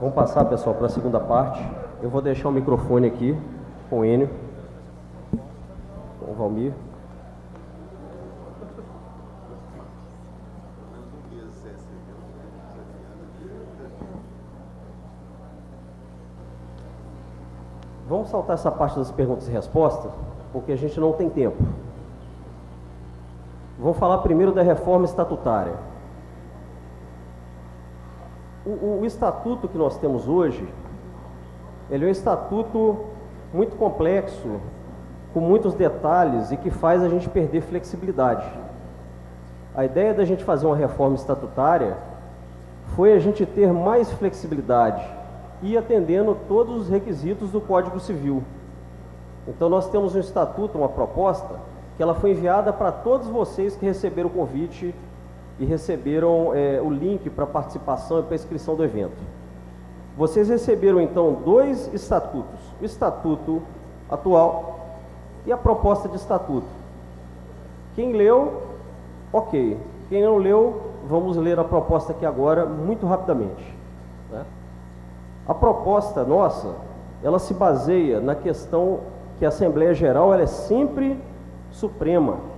Vamos passar, pessoal, para a segunda parte. Eu vou deixar o microfone aqui com o Enio, com o Valmir. Vamos saltar essa parte das perguntas e respostas, porque a gente não tem tempo. Vamos falar primeiro da reforma estatutária. O estatuto que nós temos hoje, ele é um estatuto muito complexo, com muitos detalhes e que faz a gente perder flexibilidade. A ideia da gente fazer uma reforma estatutária foi a gente ter mais flexibilidade e atendendo todos os requisitos do Código Civil. Então nós temos um estatuto, uma proposta, que ela foi enviada para todos vocês que receberam o convite e receberam o link para participação e para inscrição do evento. Vocês receberam então 2 estatutos, o estatuto atual e a proposta de estatuto. Quem leu, ok. Quem não leu, vamos ler a proposta aqui agora, muito rapidamente, né? A proposta nossa, ela se baseia na questão que a Assembleia Geral ela é sempre suprema.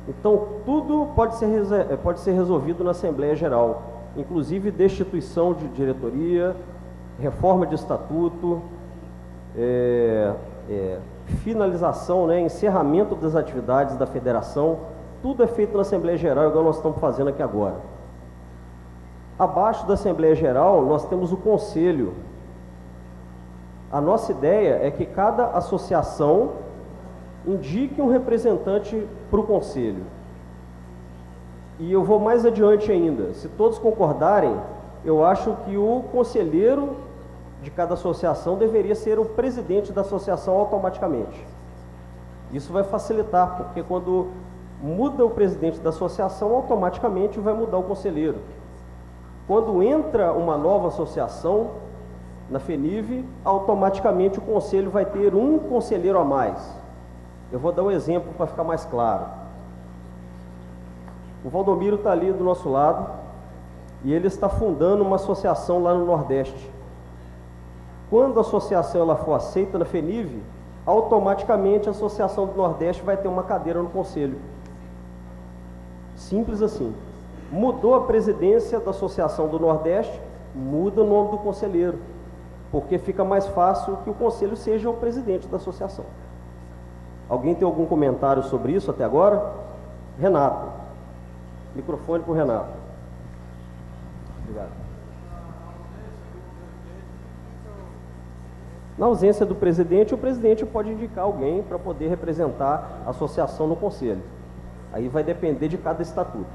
Então, tudo pode ser resolvido na Assembleia Geral, inclusive destituição de diretoria, reforma de estatuto, finalização, né, encerramento das atividades da federação, tudo é feito na Assembleia Geral, igual nós estamos fazendo aqui agora. Abaixo da Assembleia Geral, nós temos o Conselho. A nossa ideia é que cada associação indique um representante para o Conselho. E eu vou mais adiante ainda. Se todos concordarem, eu acho que o conselheiro de cada associação deveria ser o presidente da associação automaticamente. Isso vai facilitar, porque quando muda o presidente da associação, automaticamente vai mudar o conselheiro. Quando entra uma nova associação na FENIV, automaticamente o conselho vai ter um conselheiro a mais. Eu vou dar um exemplo para ficar mais claro. O Valdomiro está ali do nosso lado e ele está fundando uma associação lá no Nordeste. Quando a associação ela for aceita na FENIV, automaticamente a Associação do Nordeste vai ter uma cadeira no conselho. Simples assim. Mudou a presidência da Associação do Nordeste, muda o nome do conselheiro, porque fica mais fácil que o conselho seja o presidente da associação. Alguém tem algum comentário sobre isso até agora? Renato. Microfone para o Renato. Obrigado. Na ausência do presidente, o presidente pode indicar alguém para poder representar a associação no conselho. Aí vai depender de cada estatuto.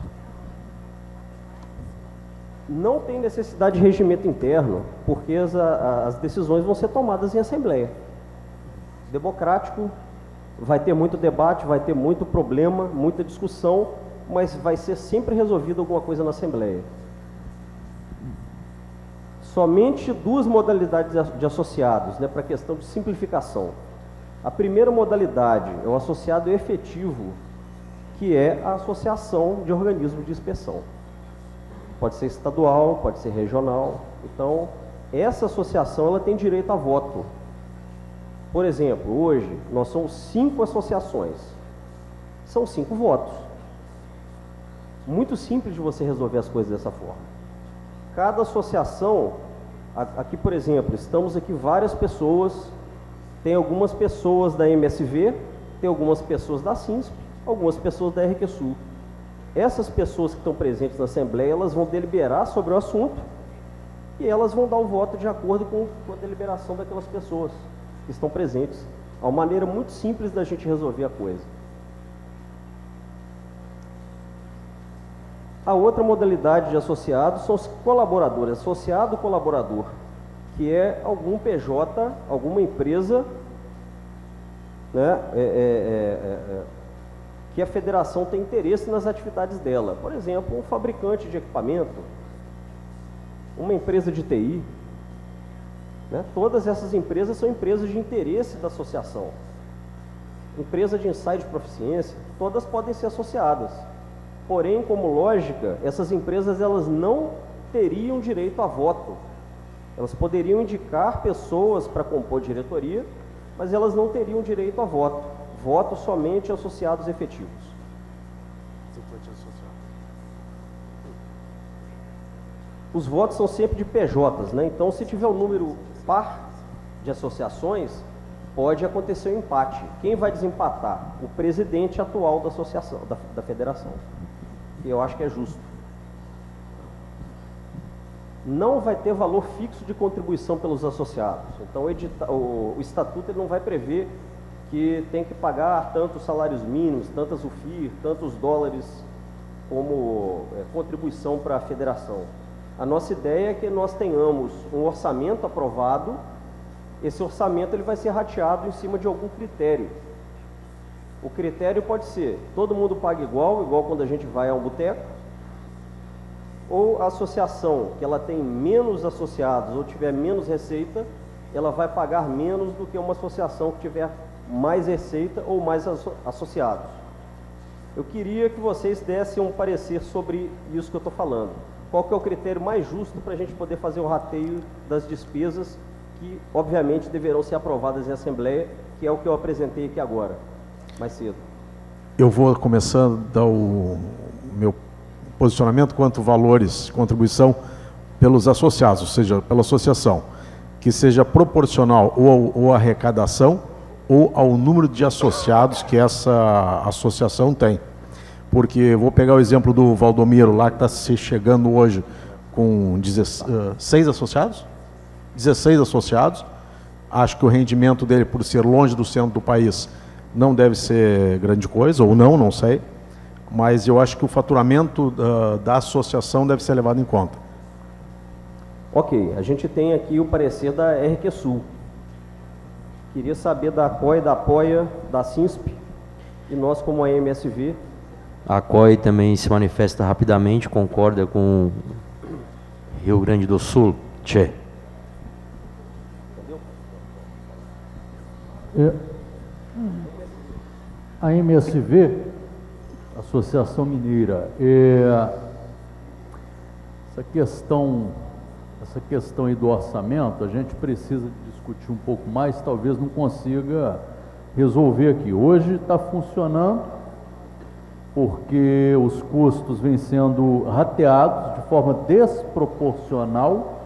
Não tem necessidade de regimento interno, porque as decisões vão ser tomadas em assembleia. Democrático, vai ter muito debate, vai ter muito problema, muita discussão, mas vai ser sempre resolvido alguma coisa na assembleia. Somente 2 modalidades de associados, né, para a questão de simplificação. A primeira modalidade é o associado efetivo, que é a associação de organismo de inspeção. Pode ser estadual, pode ser regional. Então, essa associação ela tem direito a voto. Por exemplo, hoje nós somos 5 associações. São 5 votos. Muito simples de você resolver as coisas dessa forma. Cada associação, aqui por exemplo, estamos aqui várias pessoas, tem algumas pessoas da MSV, tem algumas pessoas da CINSP, algumas pessoas da RQSul. Essas pessoas que estão presentes na Assembleia, elas vão deliberar sobre o assunto e elas vão dar o voto de acordo com a deliberação daquelas pessoas que estão presentes. É uma maneira muito simples da gente resolver a coisa. A outra modalidade de associados são os colaboradores, associado colaborador, que é algum PJ, alguma empresa, né, que a federação tem interesse nas atividades dela. Por exemplo, um fabricante de equipamento, uma empresa de TI, né? Todas essas empresas são empresas de interesse da associação. Empresa de ensaio de proficiência, todas podem ser associadas. Porém, como lógica, essas empresas elas não teriam direito a voto, Elas poderiam indicar pessoas para compor diretoria, mas elas não teriam direito a voto. Voto somente associados efetivos. Os votos são sempre de PJs, né? Então, se tiver um número par de associações, pode acontecer um empate. Quem vai desempatar? O presidente atual da associação, da federação. E eu acho que é justo. Não vai ter valor fixo de contribuição pelos associados. Então, o estatuto ele não vai prever que tem que pagar tantos salários mínimos, tantas UFIR, tantos dólares como contribuição para a federação. A nossa ideia é que nós tenhamos um orçamento aprovado. Esse orçamento ele vai ser rateado em cima de algum critério. O critério pode ser, todo mundo paga igual quando a gente vai a um boteco, ou a associação, que ela tem menos associados ou tiver menos receita, ela vai pagar menos do que uma associação que tiver mais receita ou mais associados. Eu queria que vocês dessem um parecer sobre isso que eu estou falando. Qual que é o critério mais justo para a gente poder fazer o rateio das despesas que, obviamente, deverão ser aprovadas em assembleia, que é o que eu apresentei aqui agora, mais cedo. Eu vou começando a dar o meu posicionamento quanto valores de contribuição pelos associados, ou seja, pela associação, que seja proporcional ou à arrecadação ou ao número de associados que essa associação tem. Porque, vou pegar o exemplo do Valdomiro, lá que está se chegando hoje com 16 associados? 16 associados. Acho que o rendimento dele, por ser longe do centro do país, não deve ser grande coisa, ou não sei. Mas eu acho que o faturamento da associação deve ser levado em conta. Ok, a gente tem aqui o parecer da RQSul. Queria saber da COI, da APOIA, da SINSP, e nós como a MSV. A COI também se manifesta rapidamente, concorda com Rio Grande do Sul. Tchê. A MSV, Associação Mineira, essa questão aí do orçamento, a gente precisa discutir um pouco mais, talvez não consiga resolver aqui. Hoje está funcionando porque os custos vêm sendo rateados de forma desproporcional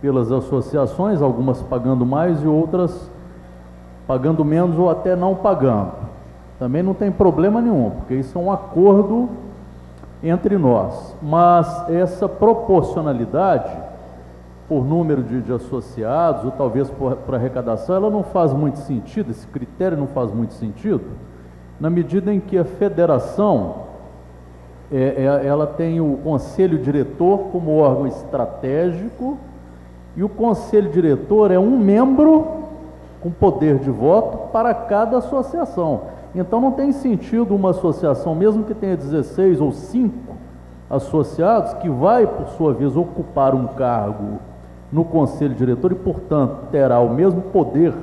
pelas associações, algumas pagando mais e outras pagando menos ou até não pagando. Também não tem problema nenhum, porque isso é um acordo entre nós. Mas essa proporcionalidade por número de associados, ou talvez por arrecadação, ela não faz muito sentido, esse critério não faz muito sentido, na medida em que a federação, ela tem o conselho diretor como órgão estratégico, e o conselho diretor é um membro com poder de voto para cada associação. Então não tem sentido uma associação, mesmo que tenha 16 ou 5 associados, que vai, por sua vez, ocupar um cargo no conselho diretor e, portanto, terá o mesmo poder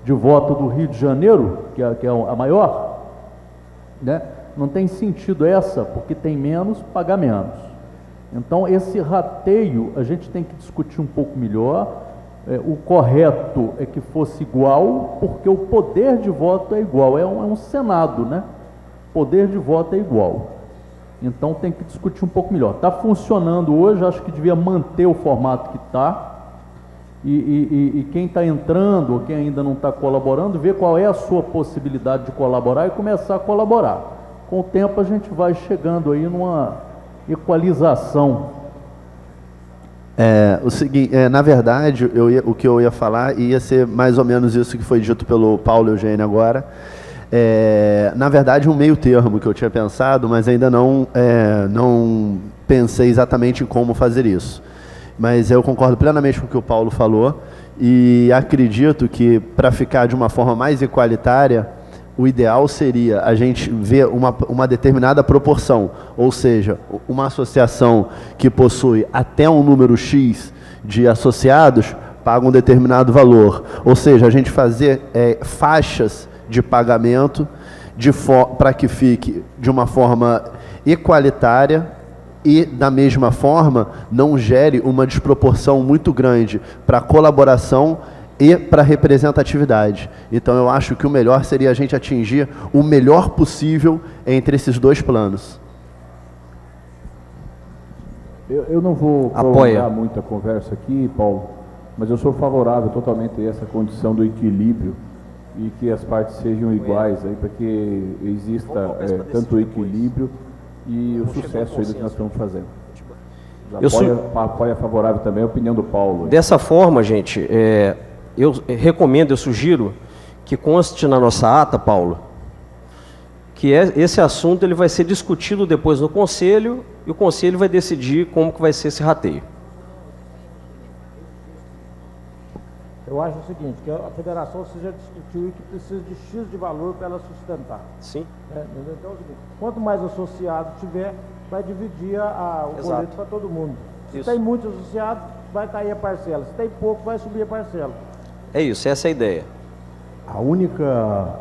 de voto do Rio de Janeiro, que é a maior, né? Não tem sentido porque tem menos, paga menos. Então, esse rateio a gente tem que discutir um pouco melhor. O correto é que fosse igual, porque o poder de voto é igual, é um Senado, né? Poder de voto é igual. Então tem que discutir um pouco melhor. Está funcionando hoje, acho que devia manter o formato que está. E quem está entrando, ou quem ainda não está colaborando, ver qual é a sua possibilidade de colaborar e começar a colaborar. Com o tempo a gente vai chegando aí numa equalização. O seguinte, na verdade, o que eu ia falar ia ser mais ou menos isso que foi dito pelo Paulo Eugênio agora. Na verdade, um meio termo que eu tinha pensado, mas ainda não pensei exatamente em como fazer isso. Mas eu concordo plenamente com o que o Paulo falou e acredito que, para ficar de uma forma mais igualitária, o ideal seria a gente ver uma determinada proporção, ou seja, uma associação que possui até um número X de associados paga um determinado valor, ou seja, a gente fazer faixas de pagamento para que fique de uma forma igualitária e, da mesma forma, não gere uma desproporção muito grande para a colaboração e para a representatividade. Então, eu acho que o melhor seria a gente atingir o melhor possível entre esses dois planos. Eu não vou prolongar muito a conversa aqui, Paulo, mas eu sou favorável totalmente a essa condição do equilíbrio e que as partes sejam iguais, aí, para que exista tanto o equilíbrio e o sucesso aí do que nós estamos fazendo. Apoia favorável também a opinião do Paulo. Dessa forma, gente, eu recomendo, eu sugiro que conste na nossa ata, Paulo, que esse assunto ele vai ser discutido depois no Conselho e o Conselho vai decidir como que vai ser esse rateio. Eu acho o seguinte, que a federação já discutiu que precisa de X de valor para ela sustentar. Sim. Então é o seguinte, quanto mais associado tiver, vai dividir o boleto para todo mundo. Se tem muitos associados, vai cair a parcela. Se tem pouco, vai subir a parcela. É isso, essa é a ideia. A única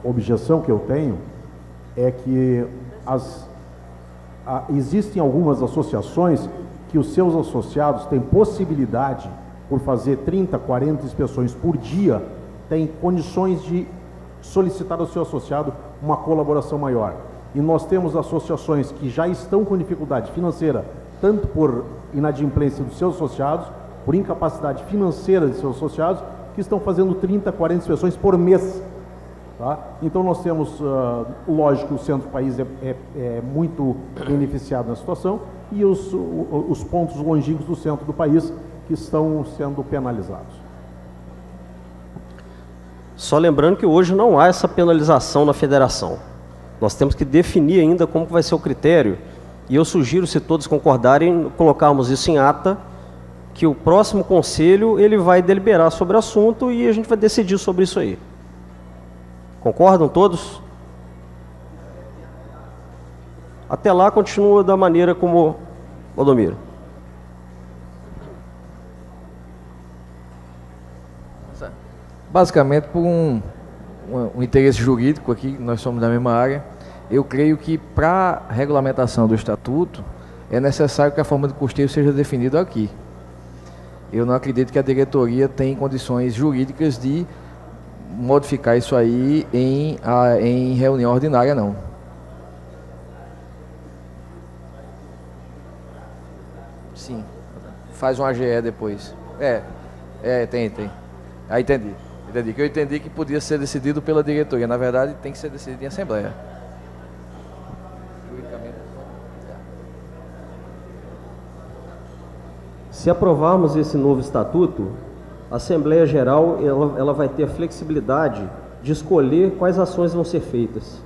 objeção que eu tenho é que existem algumas associações que os seus associados têm possibilidade, por fazer 30, 40 inspeções por dia, têm condições de solicitar ao seu associado uma colaboração maior. E nós temos associações que já estão com dificuldade financeira, tanto por inadimplência dos seus associados, por incapacidade financeira de seus associados, que estão fazendo 30, 40 inspeções por mês. Tá? Então nós temos, lógico, o centro do país é muito beneficiado na situação e os pontos longínquos do centro do país que estão sendo penalizados. Só lembrando que hoje não há essa penalização na federação. Nós temos que definir ainda como que vai ser o critério e eu sugiro, se todos concordarem, colocarmos isso em ata, que o próximo conselho ele vai deliberar sobre o assunto e a gente vai decidir sobre isso aí. Concordam todos? Até lá continua da maneira como Valdomiro. Basicamente por um interesse jurídico aqui, nós somos da mesma área, eu creio que para a regulamentação do estatuto é necessário que a forma de custeio seja definida aqui. Eu não acredito que a diretoria tem condições jurídicas de modificar isso aí em reunião ordinária, não. Sim, faz um AGE depois. Tem. Aí entendi, que eu entendi que podia ser decidido pela diretoria, na verdade tem que ser decidido em assembleia. Se aprovarmos esse novo estatuto, a Assembleia Geral ela vai ter a flexibilidade de escolher quais ações vão ser feitas.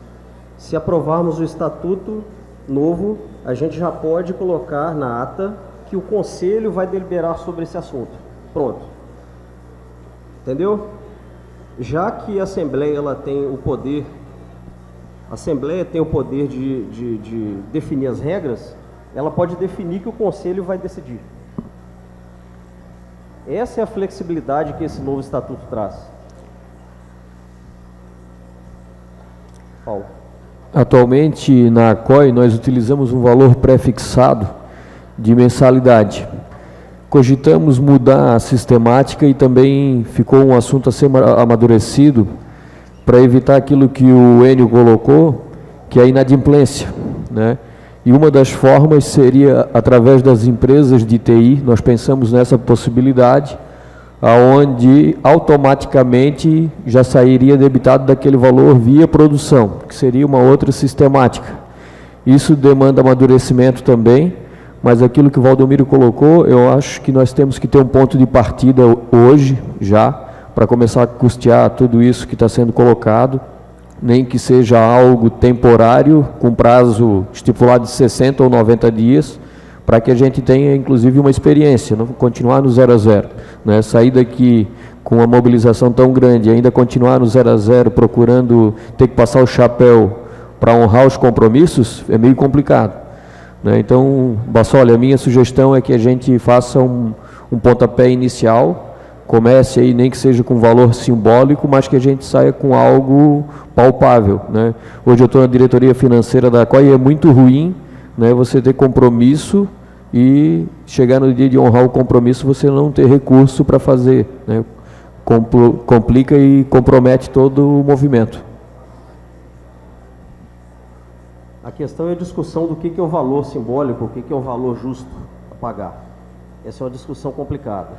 Se aprovarmos o estatuto novo, a gente já pode colocar na ata que o Conselho vai deliberar sobre esse assunto. Pronto. Entendeu? Já que a Assembleia ela tem o poder, de definir as regras, ela pode definir que o Conselho vai decidir. Essa é a flexibilidade que esse novo estatuto traz. Paulo. Atualmente, na ACOI, nós utilizamos um valor pré-fixado de mensalidade. Cogitamos mudar a sistemática e também ficou um assunto a ser amadurecido para evitar aquilo que o Enio colocou, que é a inadimplência, né? E uma das formas seria através das empresas de TI, nós pensamos nessa possibilidade, aonde automaticamente já sairia debitado daquele valor via produção, que seria uma outra sistemática. Isso demanda amadurecimento também, mas aquilo que o Valdomiro colocou, eu acho que nós temos que ter um ponto de partida hoje, já, para começar a custear tudo isso que está sendo colocado, nem que seja algo temporário, com prazo estipulado de 60 ou 90 dias, para que a gente tenha, inclusive, uma experiência, não continuar no 0 a 0, né? Sair daqui com uma mobilização tão grande, ainda continuar no 0 a 0, procurando ter que passar o chapéu para honrar os compromissos, é meio complicado, né? Então, Bassoli, a minha sugestão é que a gente faça um pontapé inicial, comece aí, nem que seja com valor simbólico, mas que a gente saia com algo palpável, né? Hoje eu estou na diretoria financeira da ACOI e é muito ruim né, você ter compromisso e chegar no dia de honrar o compromisso você não ter recurso para fazer, né? Complica e compromete todo o movimento. A questão é a discussão do que é o valor simbólico, o que é o valor justo a pagar. Essa é uma discussão complicada.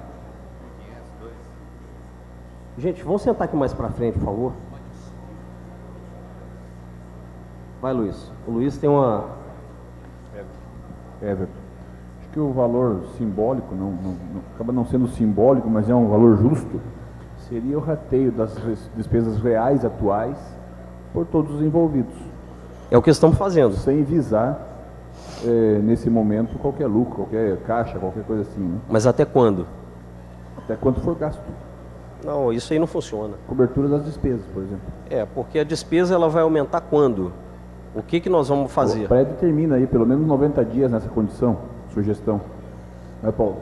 Gente, vamos sentar aqui mais para frente, por favor. Vai, Luiz. O Luiz tem uma... Acho que o valor simbólico, acaba não sendo simbólico, mas é um valor justo, seria o rateio das despesas reais atuais por todos os envolvidos. É o que estamos fazendo. Sem visar, nesse momento, qualquer lucro, qualquer caixa, qualquer coisa assim. Né? Mas até quando? Até quanto for gasto. Não, isso aí não funciona. Cobertura das despesas, por exemplo. Porque a despesa ela vai aumentar quando? O que nós vamos fazer? O prédio termina aí pelo menos 90 dias nessa condição, sugestão. Não é, Paulo?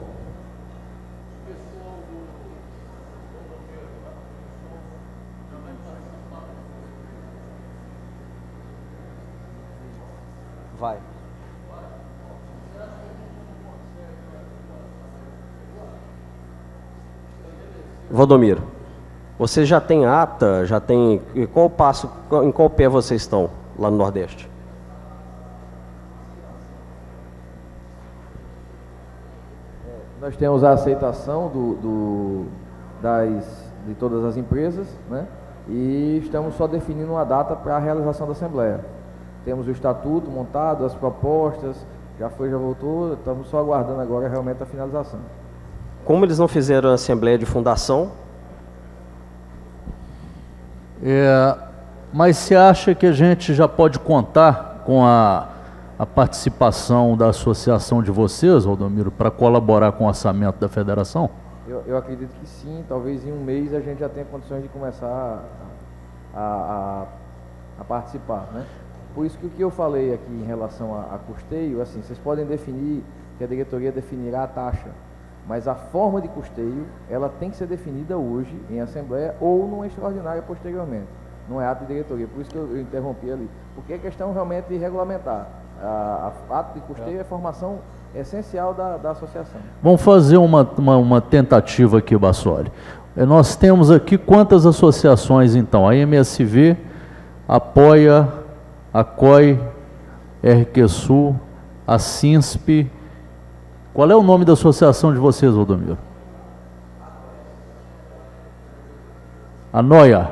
Vai. Valdomiro, você já tem ata, já tem... Qual passo, em qual pé vocês estão lá no Nordeste? Nós temos a aceitação de todas as empresas, né? E estamos só definindo uma data para a realização da Assembleia. Temos o estatuto montado, as propostas, já foi, já voltou, estamos só aguardando agora realmente a finalização. Como eles não fizeram a Assembleia de Fundação? Mas você acha que a gente já pode contar com a participação da associação de vocês, Valdomiro, para colaborar com o orçamento da federação? Eu acredito que sim, talvez em um mês a gente já tenha condições de começar a participar, né? Por isso que o que eu falei aqui em relação a custeio, assim, vocês podem definir, que a diretoria definirá a taxa, mas a forma de custeio, ela tem que ser definida hoje em assembleia ou numa extraordinária posteriormente. Não é ato de diretoria, por isso que eu interrompi ali. Porque é questão realmente de regulamentar. Ato de custeio é formação essencial da associação. Vamos fazer uma tentativa aqui, Bassoli. Nós temos aqui quantas associações, então? A MSV apoia a COI, RQSul, a SINSP. Qual é o nome da associação de vocês, Valdomiro? A NOIA.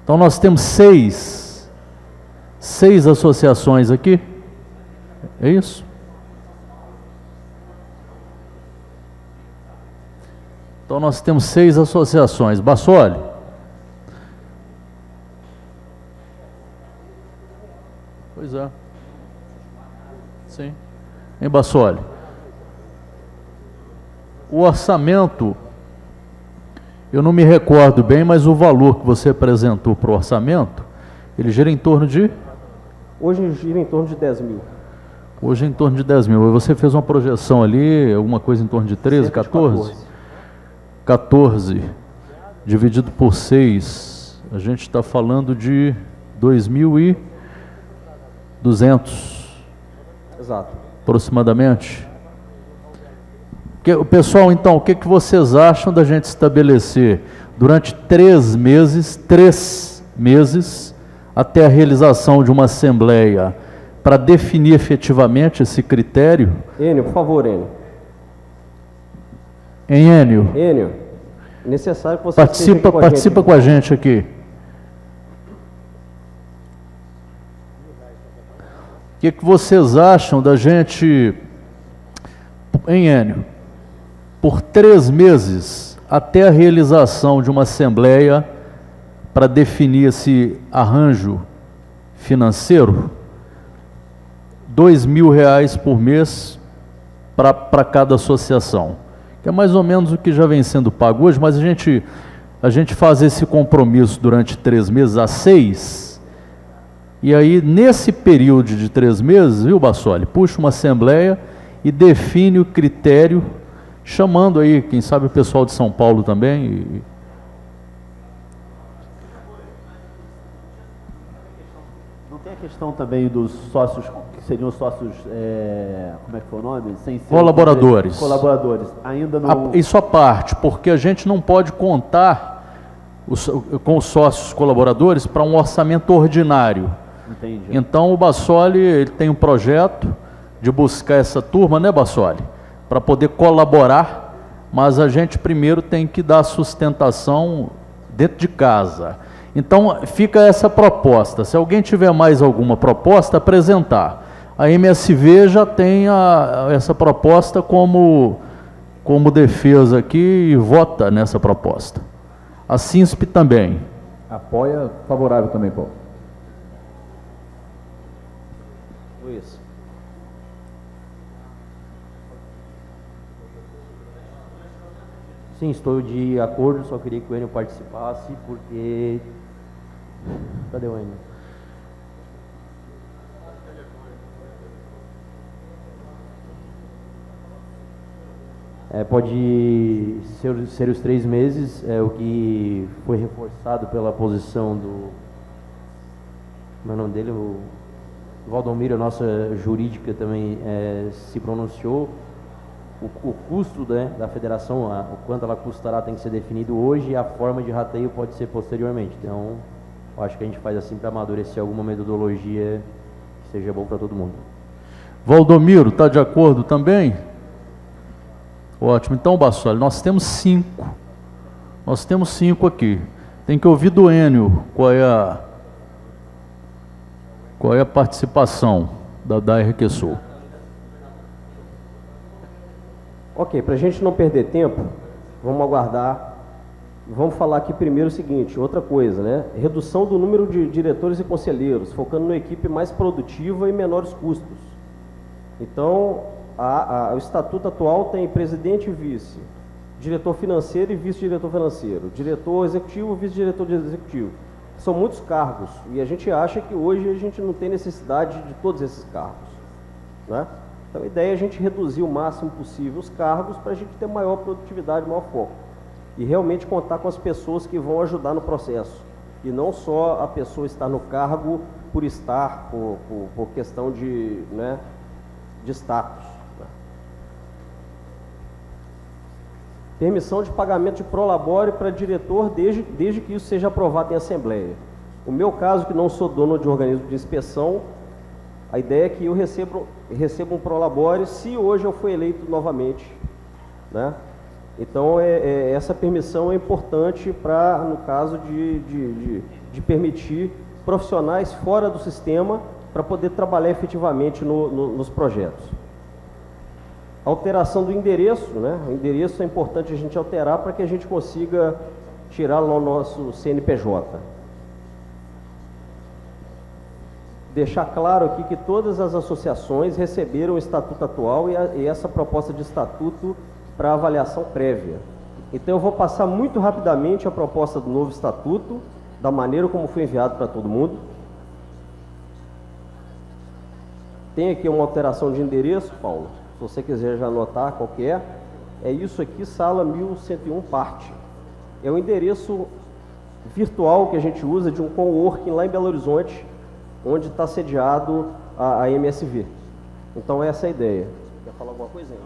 Então nós temos seis associações aqui. É isso? Então nós temos 6 associações. Bassoli. Pois é. Sim. Em Bassoli. O orçamento, eu não me recordo bem, mas o valor que você apresentou para o orçamento, ele gira em torno de? Hoje gira em torno de 10 mil. Hoje em torno de 10 mil. Você fez uma projeção ali, alguma coisa em torno de 13, 14? 14, dividido por 6, a gente está falando de 2.200. Exato. Aproximadamente. Pessoal, então, o que vocês acham da gente estabelecer durante 3 meses, até a realização de uma assembleia, para definir efetivamente esse critério? Enio, por favor, Enio. Enio, necessário que você participa com a gente aqui. O que vocês acham da gente, Enio, por 3 meses, até a realização de uma assembleia para definir esse arranjo financeiro, R$2.000 por mês para cada associação, que é mais ou menos o que já vem sendo pago hoje, mas a gente faz esse compromisso durante 3 meses a 6, e aí nesse período de 3 meses, viu, Bassoli, puxa uma assembleia e define o critério, chamando aí, quem sabe, o pessoal de São Paulo também. Não tem a questão também dos sócios que seriam os sócios, como é que foi o nome? Sem ser colaboradores. Colaboradores. Ainda não... Isso à parte, porque a gente não pode contar com os sócios colaboradores para um orçamento ordinário. Entendi. Então o Bassoli ele tem um projeto de buscar essa turma, né, Bassoli? Para poder colaborar, mas a gente primeiro tem que dar sustentação dentro de casa. Então fica essa proposta. Se alguém tiver mais alguma proposta, apresentar. A MSV já tem essa proposta como defesa aqui e vota nessa proposta. A SINSP também. Apoia, favorável também, Paulo. Luiz. Sim, estou de acordo, só queria que o Enio participasse, porque... Cadê o Enio? Pode ser os 3 meses, o que foi reforçado pela posição do... Como é o nome dele? O Valdomiro, a nossa jurídica também se pronunciou. O custo, né, da federação, o quanto ela custará, tem que ser definido hoje, e a forma de rateio pode ser posteriormente. Então, eu acho que a gente faz assim para amadurecer alguma metodologia que seja bom para todo mundo. Valdomiro, está de acordo também? Ótimo. Então, Bassoli, nós temos 5. Nós temos 5 aqui. Tem que ouvir do Enio qual é a participação da RQSul. Ok, para a gente não perder tempo, vamos aguardar. Vamos falar aqui primeiro o seguinte, outra coisa, né? Redução do número de diretores e conselheiros, focando numa equipe mais produtiva e menores custos. Então, o estatuto atual tem presidente e vice, diretor financeiro e vice-diretor financeiro, diretor executivo e vice-diretor executivo. São muitos cargos e a gente acha que hoje a gente não tem necessidade de todos esses cargos, né? Então a ideia é a gente reduzir o máximo possível os cargos para a gente ter maior produtividade, maior foco. E realmente contar com as pessoas que vão ajudar no processo. E não só a pessoa estar no cargo por estar, por questão de, né, de status. Né? Permissão de pagamento de prolabore para diretor desde que isso seja aprovado em assembleia. O meu caso, que não sou dono de organismo de inspeção, a ideia é que eu recebo um prolabore se hoje eu for eleito novamente, né? Então, essa permissão é importante para, no caso de permitir profissionais fora do sistema para poder trabalhar efetivamente nos projetos. Alteração do endereço, né? O endereço é importante a gente alterar para que a gente consiga tirar lá o nosso CNPJ. Deixar claro aqui que todas as associações receberam o estatuto atual e essa proposta de estatuto para avaliação prévia. Então eu vou passar muito rapidamente a proposta do novo estatuto, da maneira como foi enviado para todo mundo. Tem aqui uma alteração de endereço, Paulo, se você quiser já anotar qual que é. É isso aqui, sala 1101 parte. É o endereço virtual que a gente usa de um coworking lá em Belo Horizonte, onde está sediado a MSV. Então essa é a ideia. Quer falar alguma coisa aí?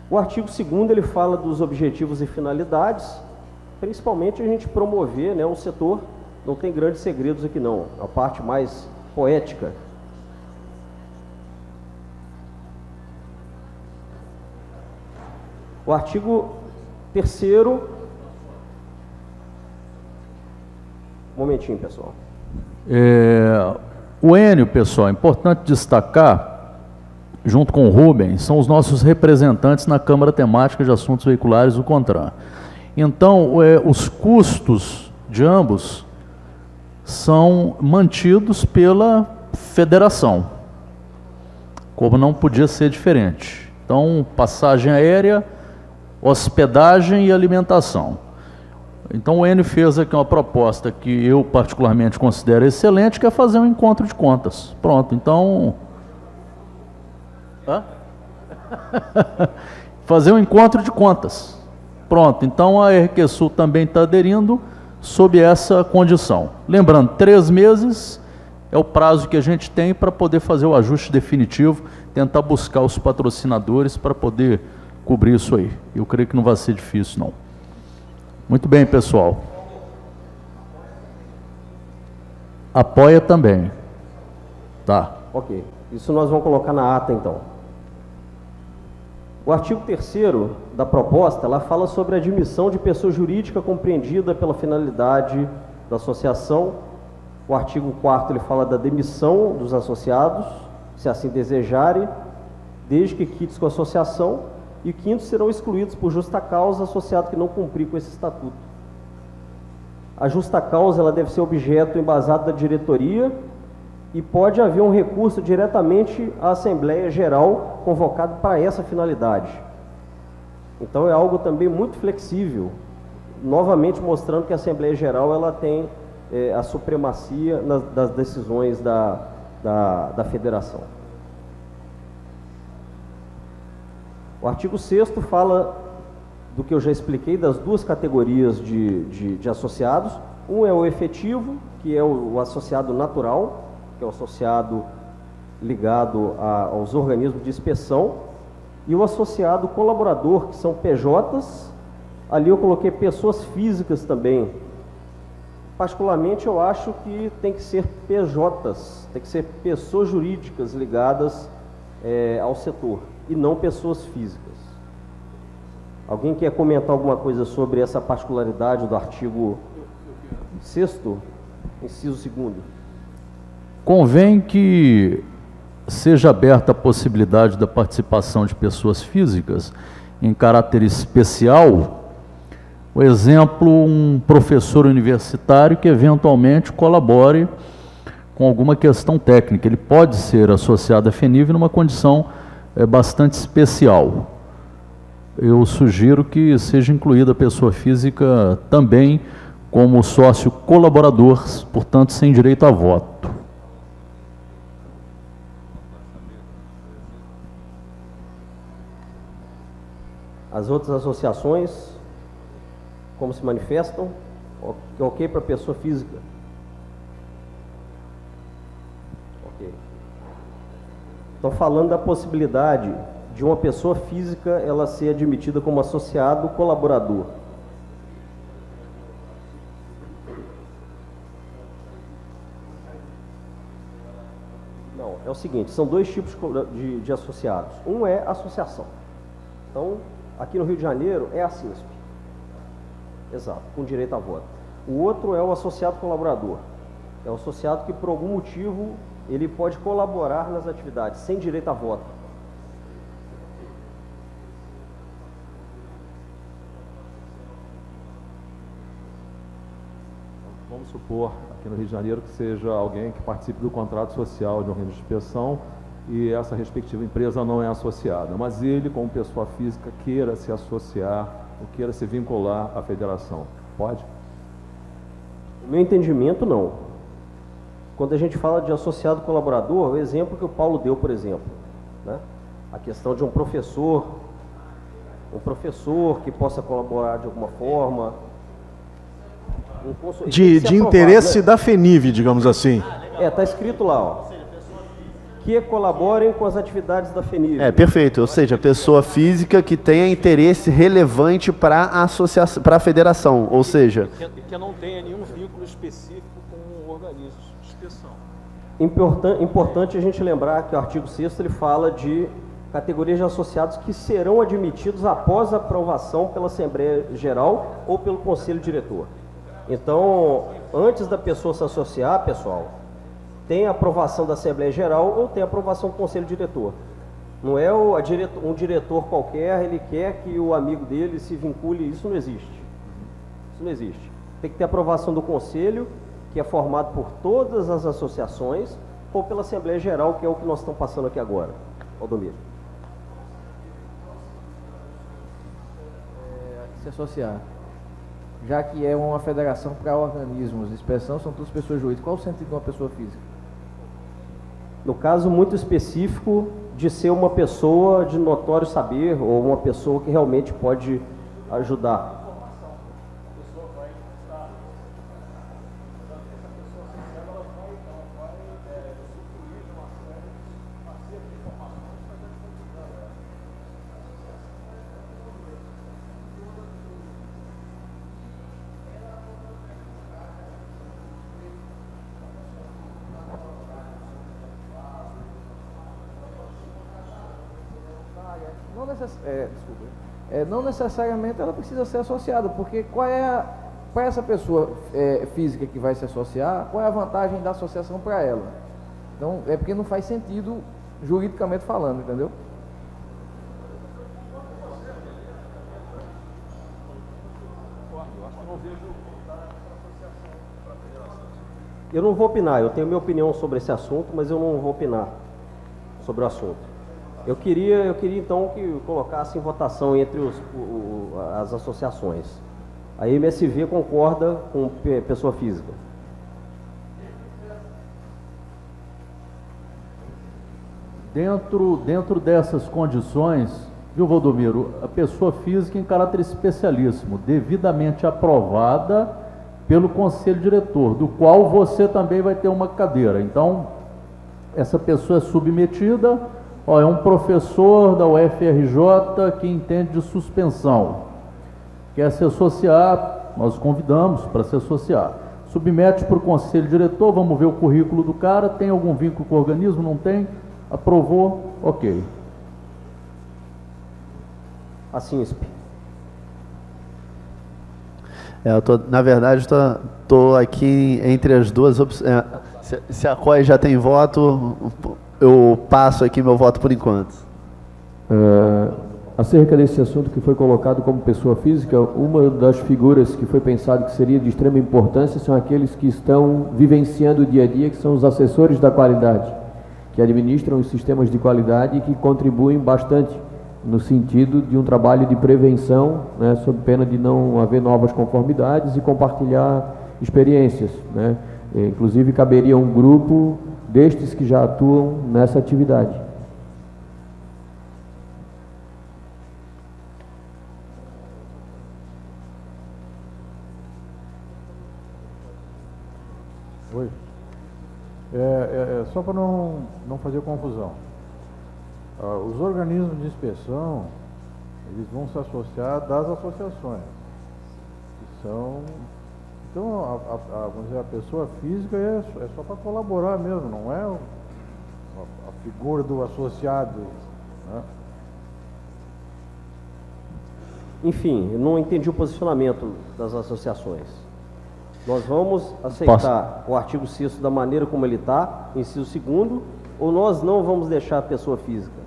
O artigo 2º ele fala dos objetivos e finalidades, principalmente a gente promover, né, um setor, não tem grandes segredos aqui não, a parte mais poética. O artigo 3º, um momentinho, pessoal. O Enio, pessoal, é importante destacar, junto com o Rubem, são os nossos representantes na Câmara Temática de Assuntos Veiculares do CONTRAN. Então, os custos de ambos são mantidos pela federação, como não podia ser diferente. Então, passagem aérea, hospedagem e alimentação. Então o Enio fez aqui uma proposta que eu particularmente considero excelente, que é fazer um encontro de contas. Pronto, então... fazer um encontro de contas. Pronto, então a RQSul também está aderindo, sob essa condição. Lembrando, 3 meses é o prazo que a gente tem para poder fazer o ajuste definitivo, tentar buscar os patrocinadores para poder cobrir isso aí. Eu creio que não vai ser difícil, não. Muito bem, pessoal. Apoia também. Tá. Ok. Isso nós vamos colocar na ata, então. O artigo 3º da proposta, ela fala sobre a admissão de pessoa jurídica compreendida pela finalidade da associação. O artigo 4º, ele fala da demissão dos associados, se assim desejarem, desde que quites com a associação. E o 5º, serão excluídos por justa causa associado que não cumprir com esse estatuto. A justa causa, ela deve ser objeto embasado da diretoria e pode haver um recurso diretamente à Assembleia Geral convocado para essa finalidade. Então é algo também muito flexível, novamente mostrando que a Assembleia Geral ela tem a supremacia das decisões da federação. O artigo 6º fala do que eu já expliquei, das 2 categorias de associados. Um é o efetivo, que é o associado natural, que é o associado ligado aos organismos de inspeção, e o associado colaborador, que são PJs. Ali eu coloquei pessoas físicas também. Particularmente eu acho que tem que ser PJs, tem que ser pessoas jurídicas ligadas ao setor, e não pessoas físicas. Alguém quer comentar alguma coisa sobre essa particularidade do artigo 6º, inciso 2º? Convém que seja aberta a possibilidade da participação de pessoas físicas em caráter especial. Por exemplo, um professor universitário que eventualmente colabore com alguma questão técnica. Ele pode ser associado à FENIV numa condição bastante especial. Eu sugiro que seja incluída a pessoa física também como sócio colaborador, portanto, sem direito a voto. As outras associações, como se manifestam? Ok para pessoa física? Ok. Estão falando da possibilidade de uma pessoa física ela ser admitida como associado colaborador. Não, é o seguinte, são 2 tipos de associados. Um é associação. Então, aqui no Rio de Janeiro é a CISP. Exato, com direito a voto. O outro é o associado colaborador. É o associado que por algum motivo ele pode colaborar nas atividades, sem direito a voto. Vamos supor, aqui no Rio de Janeiro, que seja alguém que participe do contrato social de um organismo de inspeção e essa respectiva empresa não é associada, mas ele, como pessoa física, queira se associar ou queira se vincular à federação. Pode? No meu entendimento, não. Quando a gente fala de associado colaborador, o exemplo que o Paulo deu, por exemplo, né? A questão de um professor que possa colaborar de alguma forma. De interesse, né? Da FENIV, digamos assim. Está escrito lá, ó. Que colaborem com as atividades da FENIV. Perfeito. Ou seja, pessoa física que tenha interesse relevante para a associação, para a federação. Ou seja, que não tenha nenhum vínculo específico com o organismo de inspeção. Importante a gente lembrar que o artigo 6º ele fala de categorias de associados que serão admitidos após a aprovação pela Assembleia Geral ou pelo Conselho Diretor. Então, antes da pessoa se associar, pessoal, tem a aprovação da Assembleia Geral ou tem a aprovação do Conselho Diretor. Não é um diretor qualquer, ele quer que o amigo dele se vincule, isso não existe. Isso não existe. Tem que ter aprovação do Conselho, que é formado por todas as associações, ou pela Assembleia Geral, que é o que nós estamos passando aqui agora. Valdomiro. Se associar. Já que é uma federação para organismos de inspeção, são todas pessoas jurídicas. Qual o sentido de uma pessoa física? No caso muito específico de ser uma pessoa de notório saber ou uma pessoa que realmente pode ajudar. não necessariamente ela precisa ser associada, porque para essa pessoa física que vai se associar, qual é a vantagem da associação para ela? Então, é porque não faz sentido juridicamente falando, entendeu? Eu não vou opinar, eu tenho minha opinião sobre esse assunto, mas eu não vou opinar sobre o assunto. Eu queria então que colocasse em votação entre as associações. A MSV concorda com pessoa física. Dentro dessas condições, viu, Valdomiro, a pessoa física em caráter especialíssimo, devidamente aprovada pelo conselho diretor, do qual você também vai ter uma cadeira. Então, essa pessoa é submetida, é um professor da UFRJ que entende de suspensão, quer se associar, nós convidamos para se associar. Submete para o conselho diretor, vamos ver o currículo do cara, tem algum vínculo com o organismo, não tem? Aprovou, ok. A CINSP. Na verdade, estou aqui entre as duas opções. Se a COI já tem voto, eu passo aqui meu voto por enquanto. Acerca desse assunto que foi colocado como pessoa física, uma das figuras que foi pensado que seria de extrema importância são aqueles que estão vivenciando o dia a dia, que são os assessores da qualidade, que administram os sistemas de qualidade e que contribuem bastante no sentido de um trabalho de prevenção, né, sob pena de não haver novas conformidades e compartilhar experiências, né? Inclusive caberia um grupo destes que já atuam nessa atividade. Oi. Só para não fazer confusão. Os organismos de inspeção, eles vão se associar das associações, que são... Então, vamos dizer, a pessoa física é só para colaborar mesmo, não é a figura do associado, né? Enfim, eu não entendi o posicionamento das associações. Nós vamos aceitar o artigo 6º da maneira como ele está, inciso 2º, ou nós não vamos deixar a pessoa física?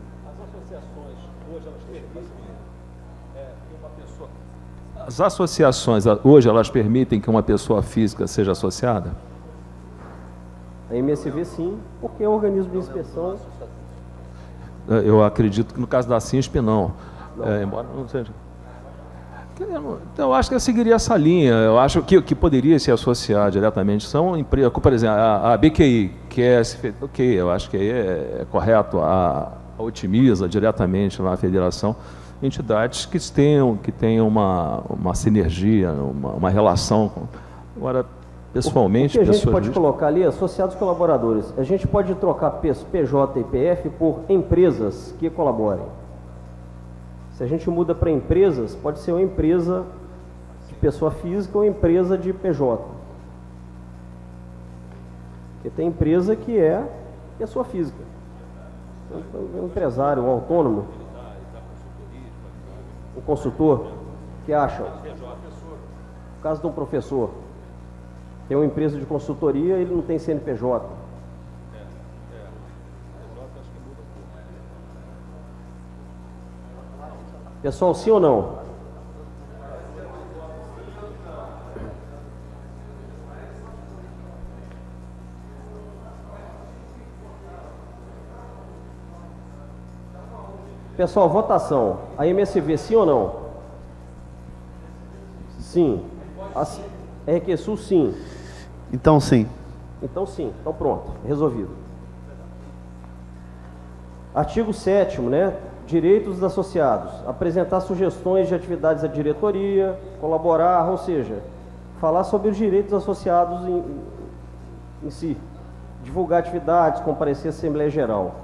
As associações hoje elas permitem que uma pessoa física seja associada? A MSV sim, porque é um organismo de inspeção. Eu acredito que no caso da CINSP não. Embora não seja. Então, eu acho que eu seguiria essa linha. Eu acho que poderia se associar diretamente são empresas, por exemplo, a BQI, que é ok, eu acho que aí é correto, a Otimiza diretamente na federação, entidades que tenham uma sinergia, uma relação. Agora, pessoalmente... O que a gente pode colocar ali, associados colaboradores, a gente pode trocar PJ e PF por empresas que colaborem. Se a gente muda para empresas, pode ser uma empresa de pessoa física ou empresa de PJ. Porque tem empresa que é pessoa física. Um empresário, um autônomo, um consultor, que acham? No caso de um professor, tem uma empresa de consultoria, ele não tem CNPJ. Pessoal, sim ou não? Pessoal, votação. A MSV, sim ou não? Sim. A RQSul, sim. Então, sim. Então, sim. Então, pronto. Resolvido. Artigo 7º, né? Direitos dos associados. Apresentar sugestões de atividades à diretoria, colaborar, ou seja, falar sobre os direitos associados em si. Divulgar atividades, comparecer à Assembleia Geral.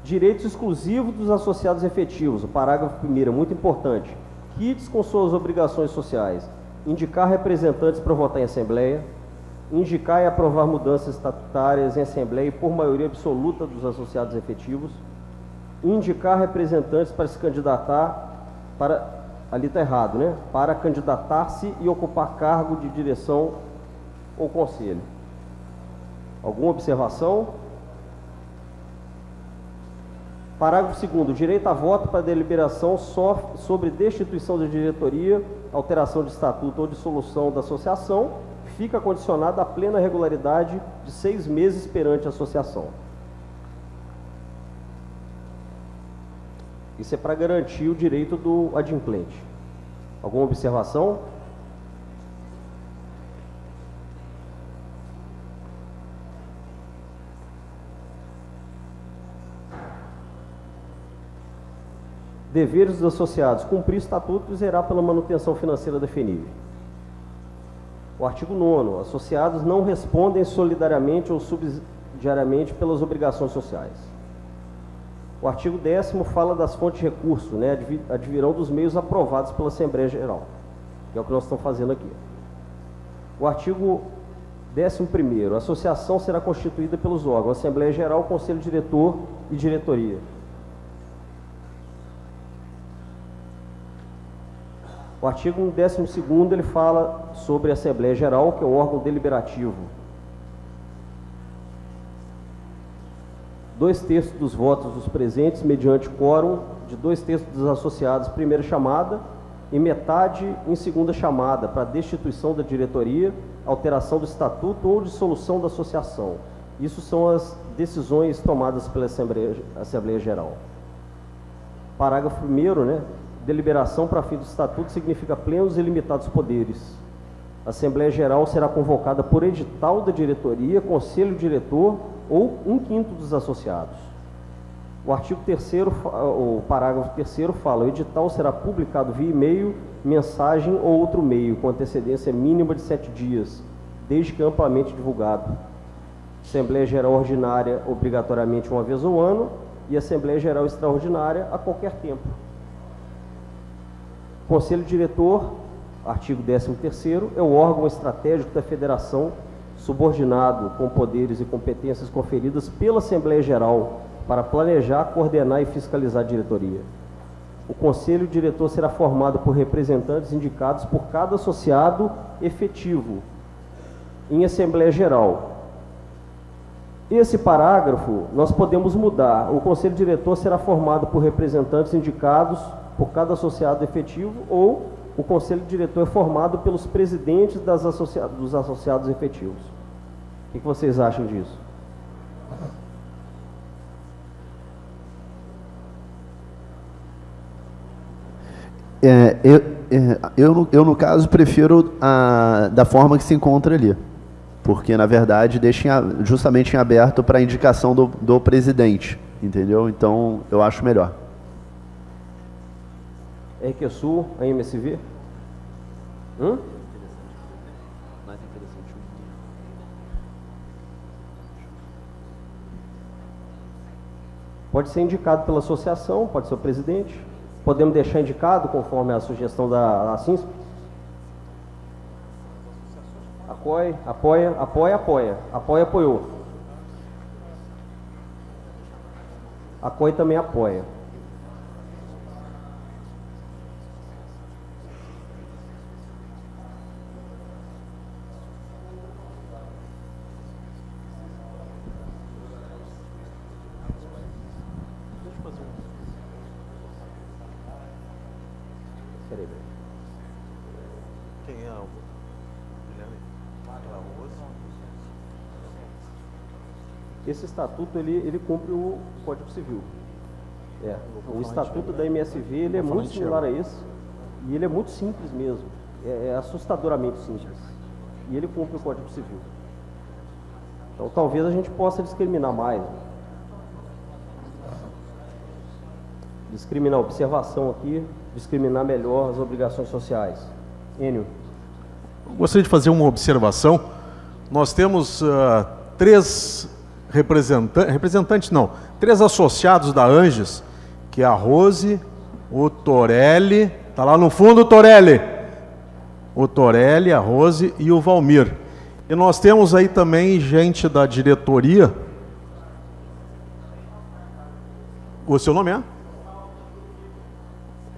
Direitos exclusivos dos associados efetivos, o parágrafo 1º, muito importante. Kits com suas obrigações sociais. Indicar representantes para votar em Assembleia. Indicar e aprovar mudanças estatutárias em Assembleia e por maioria absoluta dos associados efetivos. indicar representantes para se candidatar para... Ali está errado, né? Para candidatar-se e ocupar cargo de direção ou conselho. Alguma observação? Parágrafo 2º. Direito a voto para deliberação só sobre destituição da diretoria, alteração de estatuto ou dissolução da associação, fica condicionado à plena regularidade de 6 meses perante a associação. Isso é para garantir o direito do adimplente. Alguma observação? Deveres dos associados. Cumprir o estatuto zerá pela manutenção financeira definível. O artigo 9º. Associados não respondem solidariamente ou subsidiariamente pelas obrigações sociais. O artigo 10º fala das fontes de recurso, né? Advirão dos meios aprovados pela Assembleia Geral, que é o que nós estamos fazendo aqui. O artigo 11º. A associação será constituída pelos órgãos Assembleia Geral, Conselho Diretor e Diretoria. O artigo 12º, ele fala sobre a Assembleia Geral, que é o órgão deliberativo. 2/3 dos votos dos presentes, mediante quórum de 2/3 dos associados, primeira chamada, e metade em segunda chamada, para destituição da diretoria, alteração do estatuto ou dissolução da associação. Isso são as decisões tomadas pela Assembleia Geral. Parágrafo 1º, né? Deliberação para fim do estatuto significa plenos e limitados poderes. A Assembleia Geral será convocada por edital da diretoria, conselho diretor ou 1/5 dos associados. O artigo 3º, o parágrafo 3º fala: o edital será publicado via e-mail, mensagem ou outro meio, com antecedência mínima de 7 dias, desde que amplamente divulgado. Assembleia Geral Ordinária, obrigatoriamente uma vez ao ano, e Assembleia Geral Extraordinária a qualquer tempo. Conselho Diretor, artigo 13º, é o órgão estratégico da Federação, subordinado com poderes e competências conferidas pela Assembleia Geral para planejar, coordenar e fiscalizar a diretoria. O Conselho Diretor será formado por representantes indicados por cada associado efetivo em Assembleia Geral. Esse parágrafo nós podemos mudar. O Conselho Diretor será formado por representantes indicados por cada associado efetivo, ou o Conselho Diretor é formado pelos presidentes dos associados efetivos. O que vocês acham disso? Eu, no caso, prefiro da forma que se encontra ali, porque, na verdade, deixa justamente em aberto para a indicação do presidente, entendeu? Então, eu acho melhor. RQSul, a MSV? Pode ser indicado pela associação, pode ser o presidente. Podemos deixar indicado conforme a sugestão da CINSP? Apoia. Apoia, apoiou. A COI também apoia. Quem é o Guilherme? Esse estatuto, ele cumpre o Código Civil. O estatuto da MSV, ele é muito similar a esse, e ele é muito simples mesmo. É assustadoramente simples. E ele cumpre o Código Civil. Então, talvez a gente possa discriminar mais. Discriminar a observação aqui, discriminar melhor as obrigações sociais. Enio. Gostaria de fazer uma observação. Nós temos 3 três associados da Anges, que é a Rose, o Torelli, está lá no fundo o Torelli, a Rose e o Valmir. E nós temos aí também gente da diretoria, O seu nome é?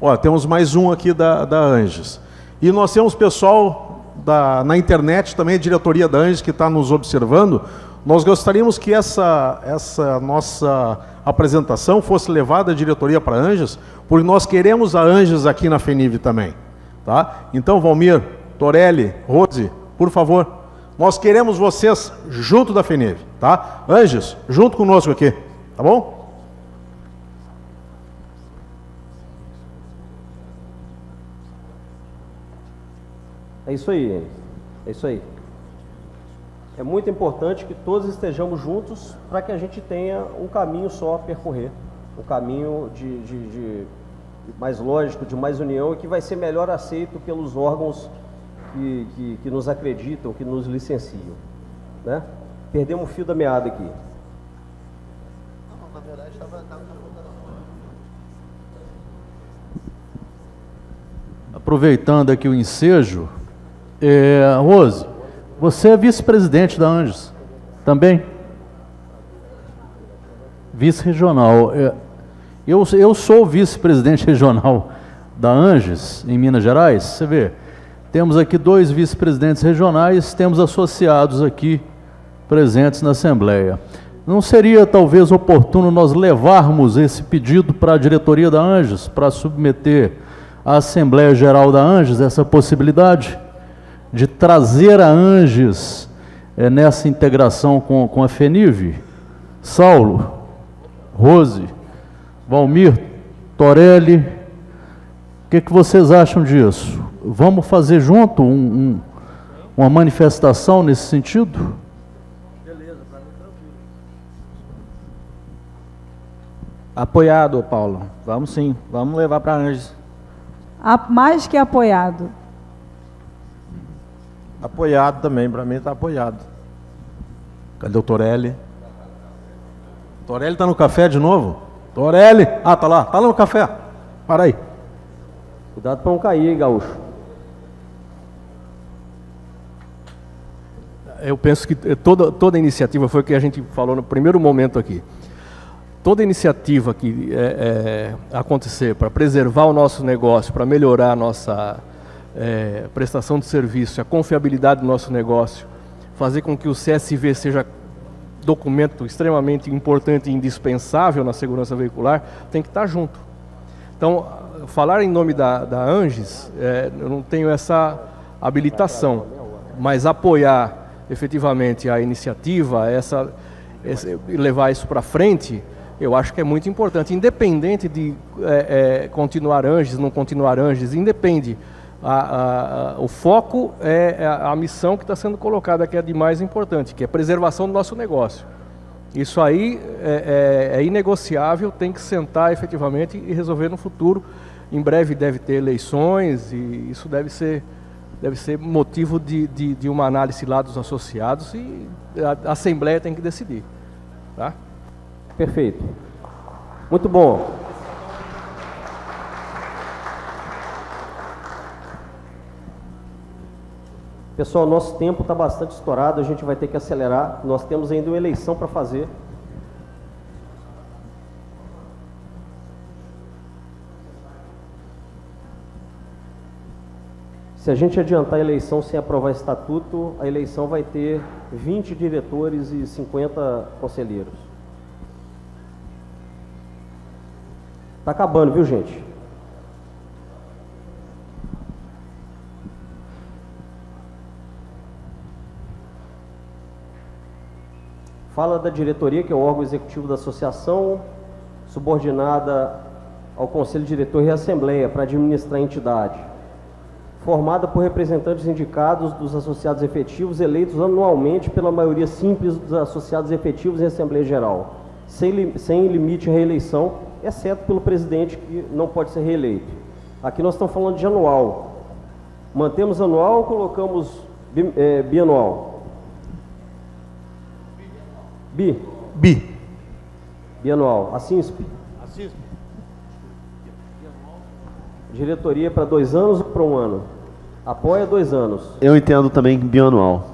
Ó, temos mais um aqui da Anges. E nós temos pessoal na internet também, a diretoria da Anges, que está nos observando. Nós gostaríamos que essa nossa apresentação fosse levada à diretoria para a Anges, porque nós queremos a Anges aqui na FENIV também. Tá? Então, Valmir, Torelli, Rose, por favor, nós queremos vocês junto da FENIV. Tá? Anges, junto conosco aqui. Tá bom? É isso aí, é isso aí. É muito importante que todos estejamos juntos para que a gente tenha um caminho só a percorrer, um caminho de mais lógico, de mais união e que vai ser melhor aceito pelos órgãos que nos acreditam, que nos licenciam. Né? Perdemos o fio da meada aqui. Na verdade, estava aproveitando aqui o ensejo, Rose, você é vice-presidente da Anges também? Vice-regional. Eu sou vice-presidente regional da Anges, em Minas Gerais. Você vê, temos aqui 2 vice-presidentes regionais, temos associados aqui presentes na Assembleia. Não seria talvez oportuno nós levarmos esse pedido para a diretoria da Anges, para submeter à Assembleia Geral da Anges essa possibilidade de trazer a Anges nessa integração com a FENIV? Saulo, Rose, Valmir, Torelli, o que vocês acham disso? Vamos fazer junto uma manifestação nesse sentido? Beleza, para mim tranquilo. Apoiado, Paulo. Vamos sim, vamos levar para a Anges. Mais que apoiado. Apoiado também, para mim está apoiado. Cadê o Torelli? Torelli está no café de novo? Torelli! Ah, tá lá no café. Para aí. Cuidado para não cair, hein, Gaúcho. Eu penso que toda iniciativa, foi o que a gente falou no primeiro momento aqui, toda iniciativa que acontecer para preservar o nosso negócio, para melhorar a nossa prestação de serviço, a confiabilidade do nosso negócio, fazer com que o CSV seja documento extremamente importante e indispensável na segurança veicular, tem que estar junto. Então, falar em nome da Anges, eu não tenho essa habilitação, mas apoiar efetivamente a iniciativa, levar isso para frente, eu acho que é muito importante, independente de continuar Anges, não continuar Anges, independe. O foco é a missão que está sendo colocada, que é de mais importante, que é a preservação do nosso negócio. Isso aí é inegociável, tem que sentar efetivamente e resolver no futuro. Em breve deve ter eleições e isso deve ser motivo de uma análise lá dos associados e a Assembleia tem que decidir. Tá? Perfeito. Muito bom. Pessoal, nosso tempo está bastante estourado, a gente vai ter que acelerar. Nós temos ainda uma eleição para fazer. Se a gente adiantar a eleição sem aprovar estatuto, a eleição vai ter 20 diretores e 50 conselheiros. Está acabando, viu, gente? Fala da diretoria, que é o órgão executivo da associação, subordinada ao Conselho Diretor e à Assembleia para administrar a entidade. Formada por representantes indicados dos associados efetivos, eleitos anualmente pela maioria simples dos associados efetivos em Assembleia Geral, sem limite à reeleição, exceto pelo presidente, que não pode ser reeleito. Aqui nós estamos falando de anual. Mantemos anual ou colocamos bianual? Bianual. A CINSP? Diretoria para 2 anos ou para 1 ano? Apoia 2 anos. Eu entendo também bianual.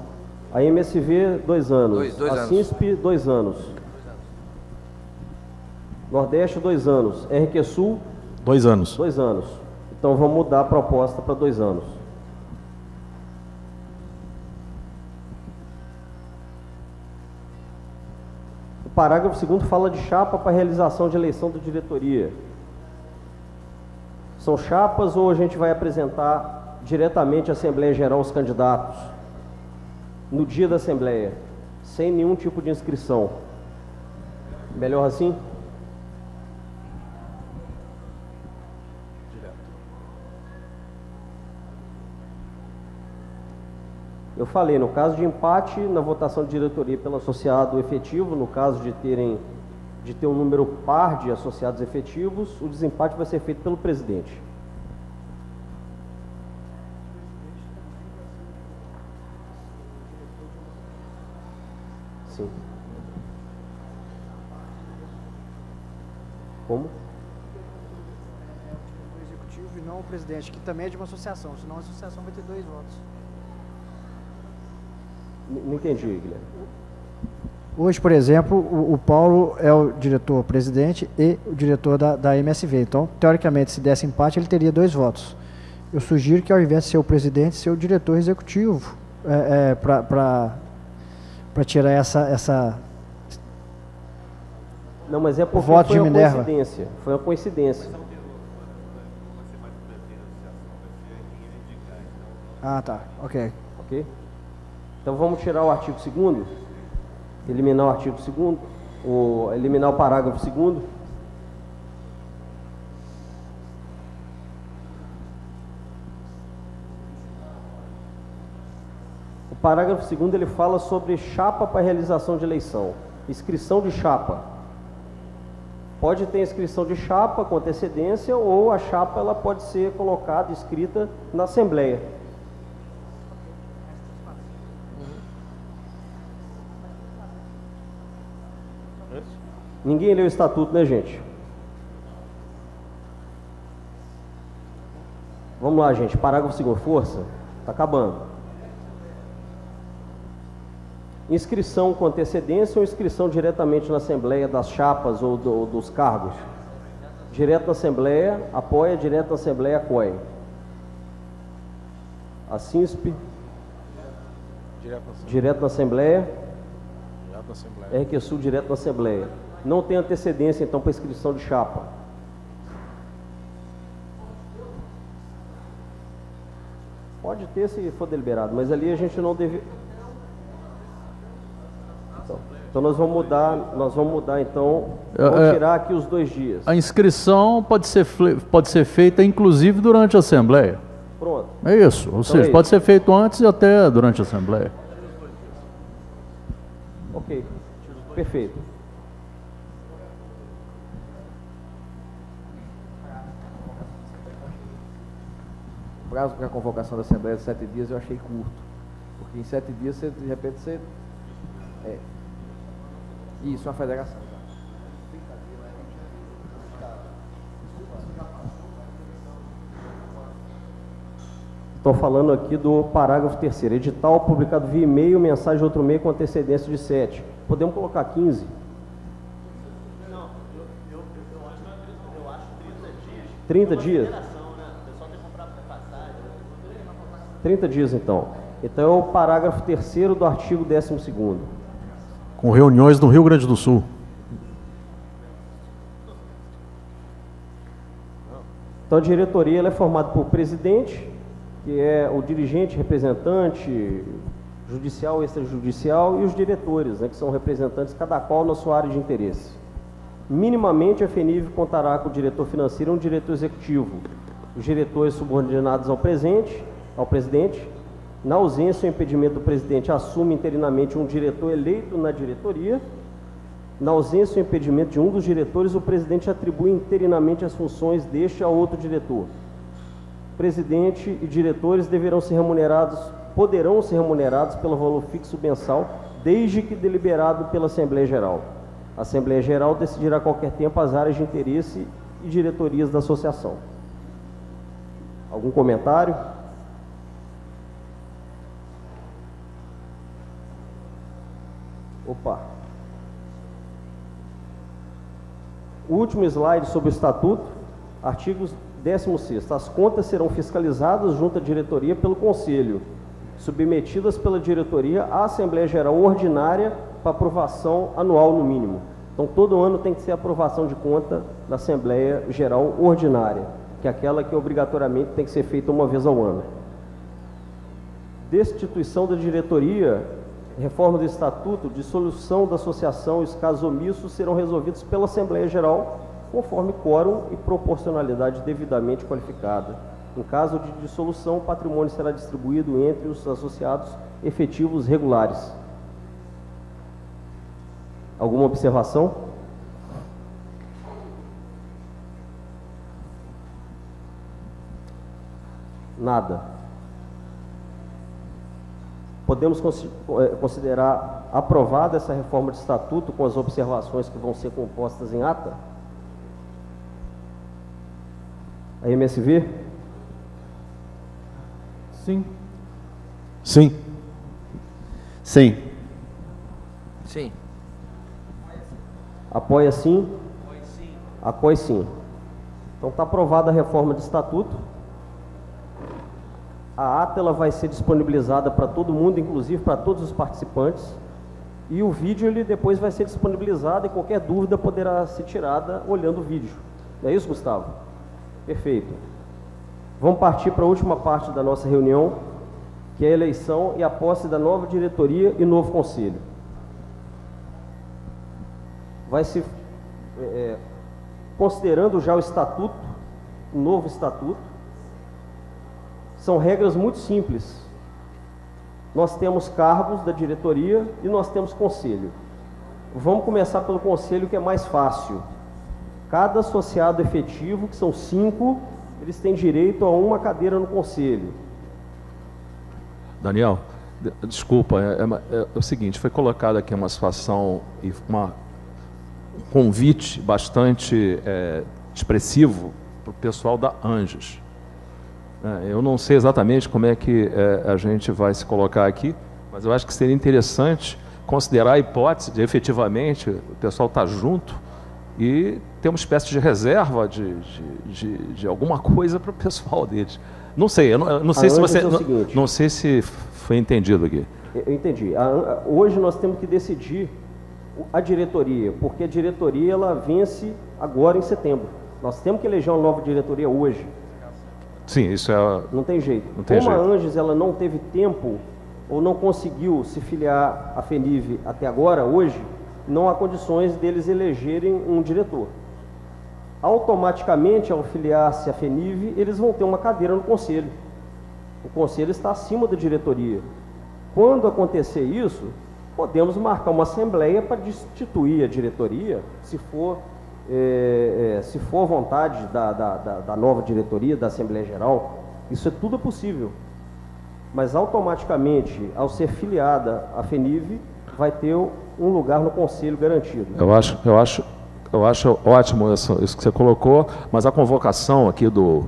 A MSV, 2 anos. Dois a anos. CINSP, 2 anos. Nordeste, 2 anos. RQ Sul? 2 anos. 2 anos. Então vamos mudar a proposta para 2 anos. O parágrafo 2º fala de chapa para realização de eleição da diretoria. São chapas ou a gente vai apresentar diretamente à Assembleia Geral os candidatos no dia da Assembleia, sem nenhum tipo de inscrição? Melhor assim? Eu falei, no caso de empate na votação de diretoria pelo associado efetivo, no caso de ter um número par de associados efetivos, o desempate vai ser feito pelo presidente. Sim. Como? O executivo e não o presidente, que também é de uma associação, senão a associação vai ter 2 votos. Não entendi, Guilherme. Hoje, por exemplo, o Paulo é o diretor-presidente e o diretor da MSV. Então, teoricamente, se desse empate, ele teria 2 votos. Eu sugiro que, ao invés de ser o presidente, ser o diretor executivo, para tirar essa... Não, mas é porque voto foi de uma Minerva. coincidência. Foi uma coincidência. Ah, tá. Ok. Ok? Então vamos tirar o artigo 2º, eliminar o artigo 2º, eliminar o parágrafo 2º. O parágrafo 2º ele fala sobre chapa para realização de eleição. Inscrição de chapa. Pode ter inscrição de chapa com antecedência ou a chapa ela pode ser colocada, escrita na Assembleia. Ninguém leu o estatuto, né, gente? Vamos lá, gente. Parágrafo 2º, força. Está acabando. Inscrição com antecedência ou inscrição diretamente na Assembleia das chapas ou dos cargos? Direto na Assembleia, apoia, direto na Assembleia, apoia. A SINSP? Direto na Assembleia. Direto na Assembleia. RQ Sul, direto na Assembleia. Não tem antecedência, então, para inscrição de chapa. Pode ter se for deliberado, mas ali a gente não deve... Então nós vamos mudar então, vamos tirar aqui os 2 dias. A inscrição pode ser feita inclusive durante a Assembleia. Pronto. É isso, ou seja, pode ser feito antes e até durante a Assembleia. Ok, perfeito. O prazo para a convocação da Assembleia de 7 dias eu achei curto, porque em 7 dias, de repente, isso, uma federação. Estou falando aqui do parágrafo 3º. Edital publicado via e-mail, mensagem de outro meio com antecedência de 7. Podemos colocar 15? Não, eu acho 30 dias. 30 dias? 30 dias, então. Então é o parágrafo 3º do artigo 12º. Com reuniões no Rio Grande do Sul. Então a diretoria ela é formada por presidente, que é o dirigente, representante, judicial, extrajudicial, e os diretores, né, que são representantes, cada qual na sua área de interesse. Minimamente, a FENIV contará com o diretor financeiro e um diretor executivo. Os diretores subordinados ao presidente. Na ausência ou impedimento do presidente, assume interinamente um diretor eleito na diretoria. Na ausência ou impedimento de um dos diretores, o presidente atribui interinamente as funções deste a outro diretor. Presidente e diretores poderão ser remunerados pelo valor fixo mensal, desde que deliberado pela Assembleia Geral. A Assembleia Geral decidirá a qualquer tempo as áreas de interesse e diretorias da associação. Algum comentário? Opa! O último slide sobre o Estatuto, artigo 16º. As contas serão fiscalizadas junto à diretoria pelo Conselho, submetidas pela diretoria à Assembleia Geral Ordinária para aprovação anual no mínimo. Então, todo ano tem que ser aprovação de conta da Assembleia Geral Ordinária, que é aquela que obrigatoriamente tem que ser feita uma vez ao ano. Destituição da diretoria, reforma do Estatuto, dissolução da associação e os casos omissos serão resolvidos pela Assembleia Geral, conforme quórum e proporcionalidade devidamente qualificada. Em caso de dissolução, o patrimônio será distribuído entre os associados efetivos regulares. Alguma observação? Nada. Podemos considerar aprovada essa reforma de estatuto com as observações que vão ser compostas em ata? A MSV? Sim. Sim. Sim. Sim. Apoia sim? Apoia sim. Então está aprovada a reforma de estatuto. A ata ela vai ser disponibilizada para todo mundo, inclusive para todos os participantes. E o vídeo ele depois vai ser disponibilizado e qualquer dúvida poderá ser tirada olhando o vídeo. Não é isso, Gustavo? Perfeito. Vamos partir para a última parte da nossa reunião, que é a eleição e a posse da nova diretoria e novo conselho. Vai se, considerando já o estatuto, o novo estatuto, são regras muito simples. Nós temos cargos da diretoria e nós temos conselho. Vamos começar pelo conselho, que é mais fácil. Cada associado efetivo, que são 5, eles têm direito a uma cadeira no conselho. Daniel, desculpa, é o seguinte, foi colocada aqui uma situação e um convite bastante expressivo para o pessoal da Anjos. Eu não sei exatamente como é que a gente vai se colocar aqui, mas eu acho que seria interessante considerar a hipótese de efetivamente o pessoal estar junto e ter uma espécie de reserva de alguma coisa para o pessoal deles. Não sei, eu não sei se você... Não sei se foi entendido aqui. Eu entendi. Hoje nós temos que decidir a diretoria, porque a diretoria ela vence agora em setembro. Nós temos que eleger uma nova diretoria hoje. Sim, isso é... Não tem jeito. Não tem Como jeito. a Anjos ela não teve tempo ou não conseguiu se filiar à FENIV até agora, hoje, não há condições deles elegerem um diretor. Automaticamente, ao filiar-se à FENIV, eles vão ter uma cadeira no conselho. O conselho está acima da diretoria. Quando acontecer isso, podemos marcar uma assembleia para destituir a diretoria, se for vontade da nova diretoria, da Assembleia Geral. Isso é tudo possível. Mas automaticamente, ao ser filiada à FENIV, vai ter um lugar no conselho garantido. Eu acho ótimo isso que você colocou, mas a convocação aqui do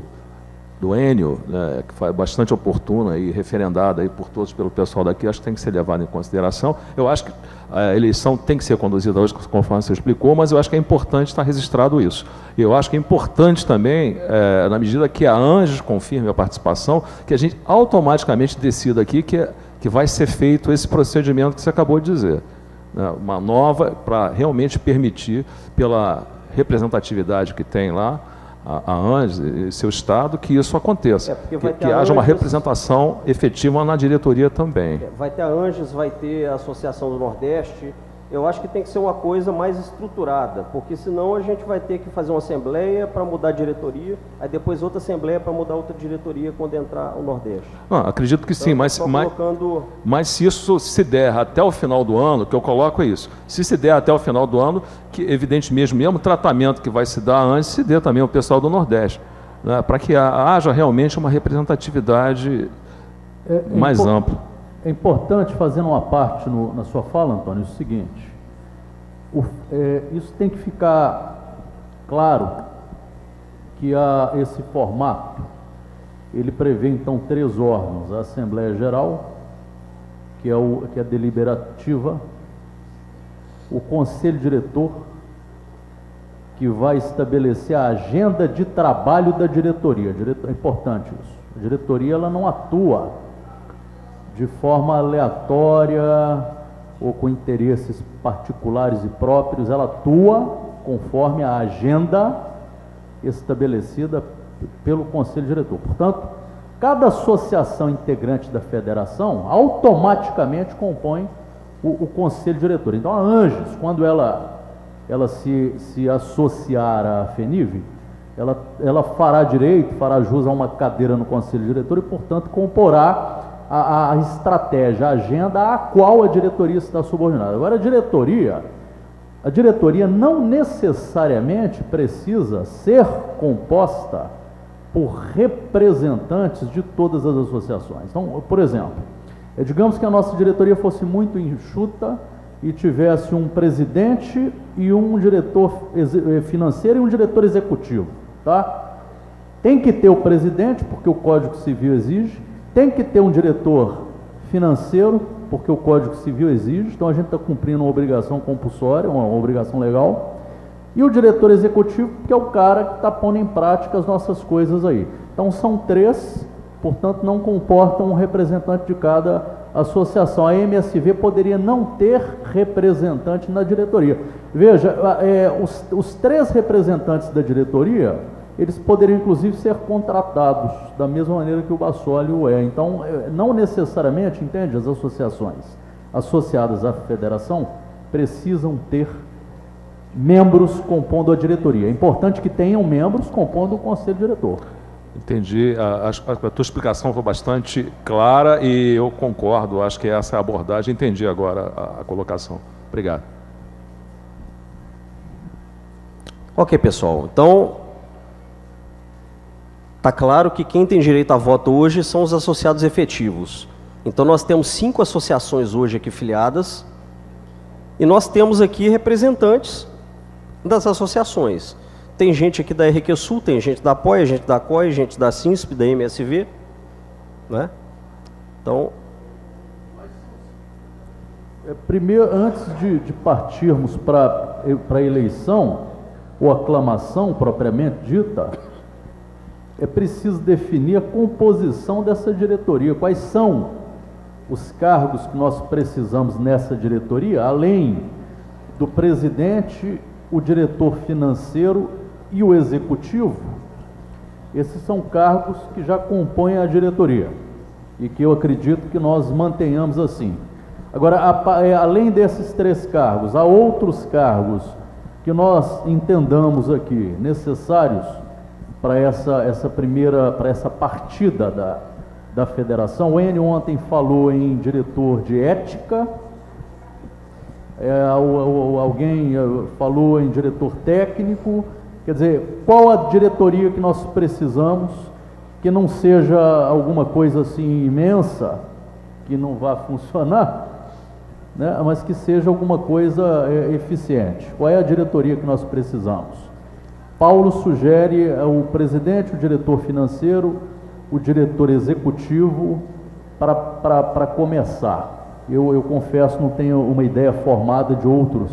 Enio, né, que foi bastante oportuna e referendada aí por todos, pelo pessoal daqui, acho que tem que ser levada em consideração. Eu acho que a eleição tem que ser conduzida hoje, conforme você explicou, mas eu acho que é importante estar registrado isso. E eu acho que é importante também, na medida que a Anjos confirme a participação, que a gente automaticamente decida aqui que vai ser feito esse procedimento que você acabou de dizer. Né, uma nova, para realmente permitir, pela representatividade que tem lá, a Anjos e seu Estado, que isso aconteça, que haja uma representação efetiva na diretoria também. Vai ter a Anjos, vai ter a Associação do Nordeste. Eu acho que tem que ser uma coisa mais estruturada, porque senão a gente vai ter que fazer uma assembleia para mudar a diretoria, aí depois outra assembleia para mudar outra diretoria quando entrar o Nordeste. Acredito que sim, mas se isso se der até o final do ano, que eu coloco é isso, se der até o final do ano, que evidentemente mesmo tratamento que vai se dar antes, se dê também ao pessoal do Nordeste, né, para que haja realmente uma representatividade mais ampla. É importante, fazendo uma parte na sua fala, Antônio, o seguinte, isso tem que ficar claro, que esse formato, ele prevê então 3 órgãos: a Assembleia Geral, que é a deliberativa, o Conselho Diretor que vai estabelecer a agenda de trabalho da diretoria. É importante isso. A diretoria ela não atua de forma aleatória ou com interesses particulares e próprios, ela atua conforme a agenda estabelecida pelo Conselho Diretor. Portanto, cada associação integrante da federação automaticamente compõe o Conselho Diretor. Então, a Anges, quando ela se associar à FENIV, ela fará direito, fará jus a uma cadeira no Conselho Diretor e, portanto, comporá a estratégia, a agenda a qual a diretoria está subordinada. Agora, a diretoria não necessariamente precisa ser composta por representantes de todas as associações. Então, por exemplo, digamos que a nossa diretoria fosse muito enxuta e tivesse um presidente e um diretor financeiro e um diretor executivo, tá? Tem que ter o presidente, porque o Código Civil exige, tem que ter um diretor financeiro, porque o Código Civil exige, então a gente está cumprindo uma obrigação compulsória, uma obrigação legal, e o diretor executivo, que é o cara que está pondo em prática as nossas coisas aí. Então são 3, portanto não comportam um representante de cada associação. A MSV poderia não ter representante na diretoria. Veja, os 3 representantes da diretoria, eles poderiam inclusive ser contratados da mesma maneira que o Bassólio é. Então, não necessariamente, entende, as associações associadas à federação precisam ter membros compondo a diretoria. É importante que tenham membros compondo o Conselho Diretor. Entendi. A tua explicação foi bastante clara e eu concordo. Acho que essa é a abordagem. Entendi agora a colocação. Obrigado. Ok, pessoal. Então, está claro que quem tem direito a voto hoje são os associados efetivos. Então, nós temos 5 associações hoje aqui filiadas e nós temos aqui representantes das associações. Tem gente aqui da RQSul, tem gente da APOIA, gente da COI, gente da SINSP, da MSV, né? Então... Primeiro, antes de partirmos para a eleição, ou aclamação propriamente dita, é preciso definir a composição dessa diretoria. Quais são os cargos que nós precisamos nessa diretoria, além do presidente, o diretor financeiro e o executivo? Esses são cargos que já compõem a diretoria e que eu acredito que nós mantenhamos assim. Agora, além desses 3 cargos, há outros cargos que nós entendamos aqui necessários para essa partida da federação. O Enio ontem falou em diretor de ética, alguém falou em diretor técnico. Quer dizer, qual a diretoria que nós precisamos, que não seja alguma coisa assim imensa, que não vá funcionar, né, mas que seja alguma coisa eficiente? Qual é a diretoria que nós precisamos? Paulo sugere o presidente, o diretor financeiro, o diretor executivo, para começar. Eu confesso, não tenho uma ideia formada de outros,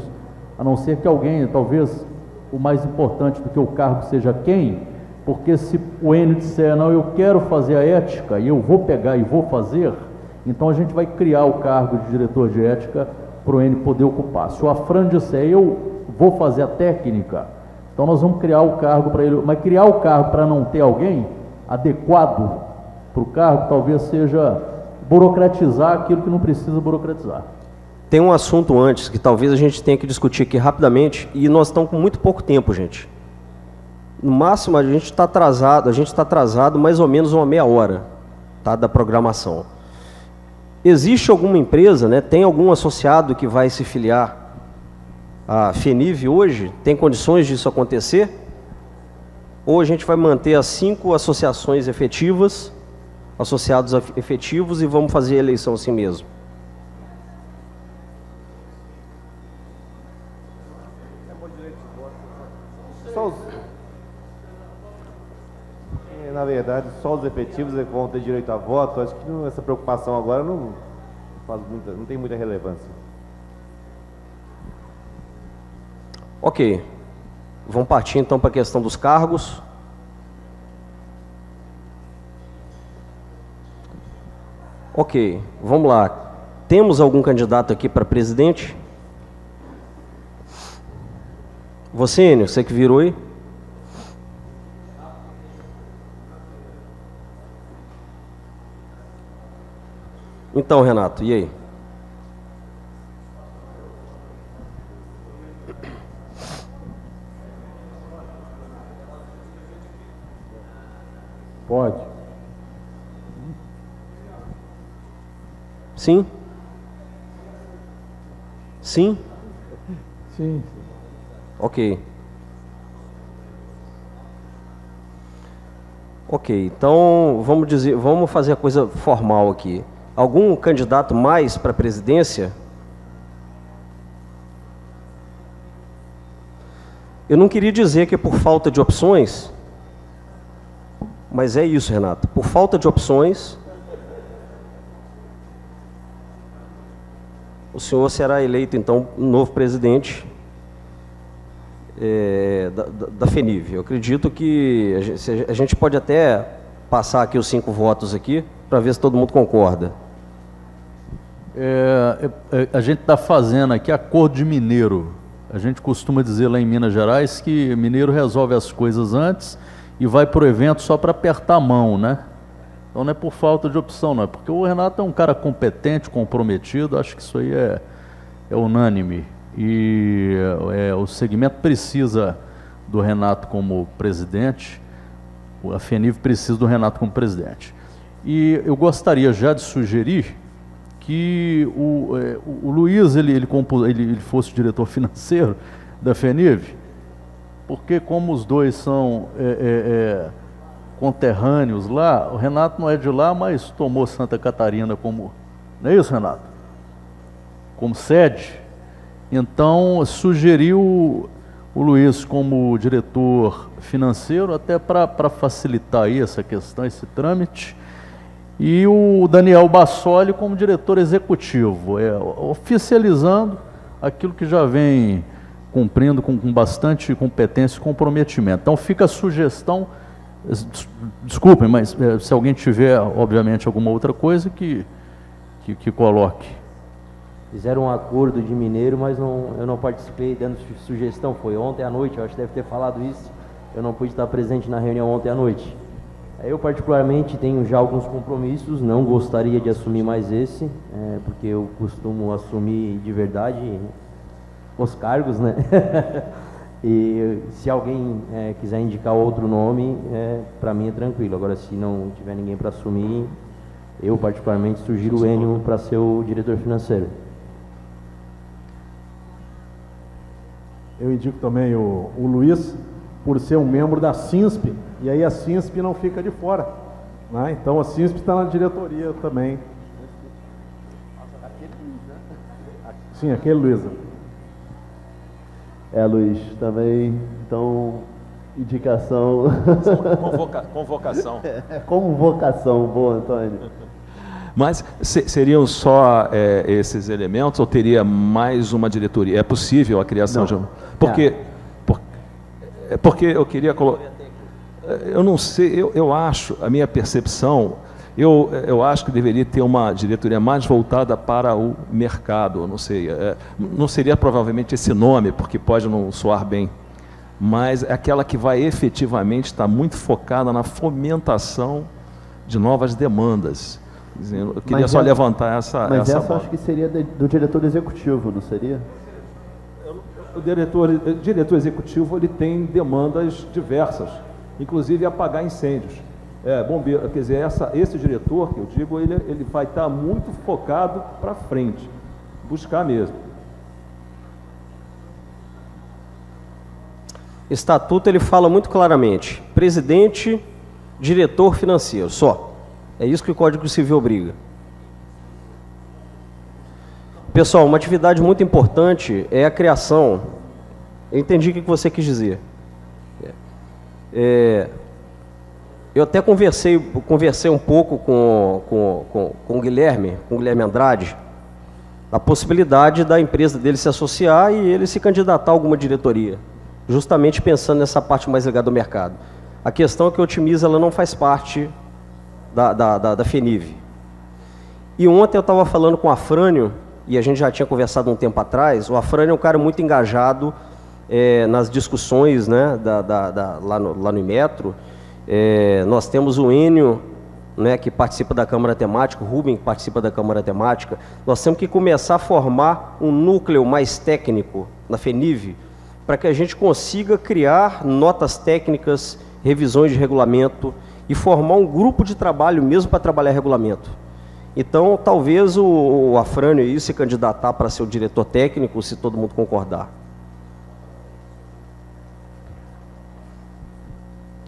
a não ser que alguém, talvez o mais importante do que o cargo seja quem, porque se o Enio disser, não, eu quero fazer a ética, e eu vou pegar e vou fazer, então a gente vai criar o cargo de diretor de ética para o Enio poder ocupar. Se o Afran disser, eu vou fazer a técnica, então nós vamos criar o cargo para ele, mas criar o cargo para não ter alguém adequado para o cargo, talvez seja burocratizar aquilo que não precisa burocratizar. Tem um assunto antes que talvez a gente tenha que discutir aqui rapidamente, e nós estamos com muito pouco tempo, gente. No máximo a gente está atrasado mais ou menos uma meia hora, tá, da programação. Existe alguma empresa, né, tem algum associado que vai se filiar à FENIV hoje? Tem condições disso acontecer? Ou a gente vai manter as 5 associações efetivas, associados efetivos, e vamos fazer a eleição assim mesmo? Na verdade, só os efetivos é que vão ter direito a voto. Acho que essa preocupação agora não tem muita relevância. Ok. Vamos partir então para a questão dos cargos. Ok, vamos lá. Temos algum candidato aqui para presidente? Você, Enio, você que virou aí? Então, Renato, e aí? Pode. Sim? Sim? Sim. Ok. Ok, então vamos fazer a coisa formal aqui. Algum candidato mais para a presidência? Eu não queria dizer que é por falta de opções, mas é isso, Renato. Por falta de opções, o senhor será eleito, então, novo presidente da FENIV. Eu acredito que a gente pode até passar aqui os 5 votos aqui, para ver se todo mundo concorda. A gente está fazendo aqui acordo de mineiro. A gente costuma dizer lá em Minas Gerais que mineiro resolve as coisas antes e vai para o evento só para apertar a mão, né? Então não é por falta de opção, não. É porque o Renato é um cara competente, comprometido, acho que isso aí é unânime. E o segmento precisa do Renato como presidente, a FENIV precisa do Renato como presidente. E eu gostaria já de sugerir que o Luiz ele fosse o diretor financeiro da FENIV, porque como os dois são conterrâneos lá, o Renato não é de lá, mas tomou Santa Catarina como... Não é isso, Renato? Como sede. Então, sugeriu o Luiz como diretor financeiro, até para facilitar aí essa questão, esse trâmite, e o Daniel Bassoli como diretor executivo, oficializando aquilo que já vem cumprindo com bastante competência e comprometimento. Então, fica a sugestão, desculpem, mas se alguém tiver, obviamente, alguma outra coisa, que coloque. Fizeram um acordo de mineiro, mas eu não participei dando sugestão. Foi ontem à noite, eu acho que deve ter falado isso. Eu não pude estar presente na reunião ontem à noite. Eu, particularmente, tenho já alguns compromissos, não gostaria de assumir mais esse, porque eu costumo assumir de verdade os cargos, né? E se alguém quiser indicar outro nome, para mim é tranquilo. Agora, se não tiver ninguém para assumir, eu, particularmente, sugiro o Enio para ser o diretor financeiro. Eu indico também o Luiz, por ser um membro da CINSP, e aí a CINSP não fica de fora, né? Então a CINSP está na diretoria também. Sim, aquele Luiz. Luiz, também, então, indicação... Convocação. Convocação, boa, Antônio. Mas seriam só esses elementos ou teria mais uma diretoria? É possível a criação de uma? Porque eu queria colocar... Eu não sei, eu acho, a minha percepção, eu acho que deveria ter uma diretoria mais voltada para o mercado, não sei, não seria provavelmente esse nome, porque pode não soar bem, mas é aquela que vai efetivamente estar muito focada na fomentação de novas demandas. Eu queria só levantar essa... Mas essa acho que seria do diretor executivo, não seria? O diretor executivo ele tem demandas diversas, inclusive apagar incêndios. Bombeiro, quer dizer, esse diretor, que eu digo, ele vai estar muito focado para frente, buscar mesmo. Estatuto, ele fala muito claramente, presidente, diretor financeiro, só. É isso que o Código Civil obriga. Pessoal, uma atividade muito importante é a criação... Eu entendi o que você quis dizer. Eu até conversei um pouco com o Guilherme Andrade, a possibilidade da empresa dele se associar e ele se candidatar a alguma diretoria. justamente pensando nessa parte mais ligada ao mercado. A questão é que a Otimiza ela não faz parte da FENIV. E ontem eu estava falando com o Afrânio, e a gente já tinha conversado um tempo atrás. O Afrânio é um cara muito engajado nas discussões, né, lá no Inmetro. Nós temos o Enio, né, que participa da Câmara Temática, o Rubem, que participa da Câmara Temática. Nós temos que começar a formar um núcleo mais técnico na FENIV, para que a gente consiga criar notas técnicas, revisões de regulamento e formar um grupo de trabalho mesmo para trabalhar regulamento. Então, talvez o Afrânio aí se candidatar para ser o diretor técnico, se todo mundo concordar.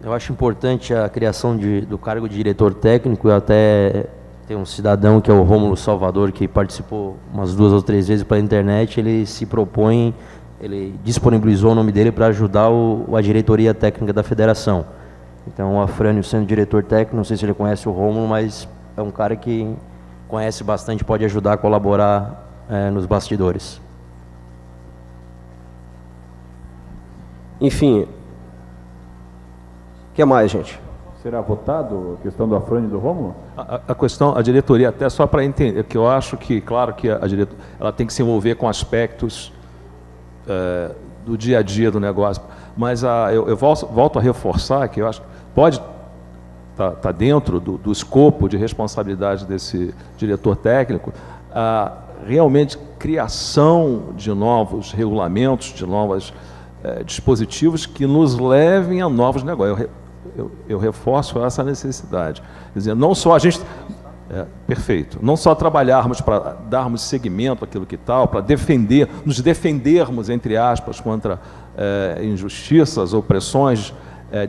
Eu acho importante a criação do cargo de diretor técnico. Eu até tem um cidadão que é o Rômulo Salvador, que participou umas 2 ou 3 vezes pela internet. Ele se propõe, ele disponibilizou o nome dele para ajudar a diretoria técnica da federação. Então, o Afrânio sendo diretor técnico, não sei se ele conhece o Rômulo, mas é um cara que conhece bastante, pode ajudar a colaborar nos bastidores. Enfim, o que mais, gente? Será votado a questão do Afrânio e do Rômulo? A questão, a diretoria, até só para entender, que eu acho que, claro, que a diretoria ela tem que se envolver com aspectos do dia a dia do negócio, mas eu volto a reforçar que eu acho que pode tá dentro do escopo de responsabilidade desse diretor técnico, realmente criação de novos regulamentos, de novos dispositivos que nos levem a novos negócios. Eu reforço essa necessidade. Quer dizer, não só a gente... perfeito. Não só trabalharmos para darmos seguimento àquilo que tal, para nos defendermos, entre aspas, contra injustiças ou pressões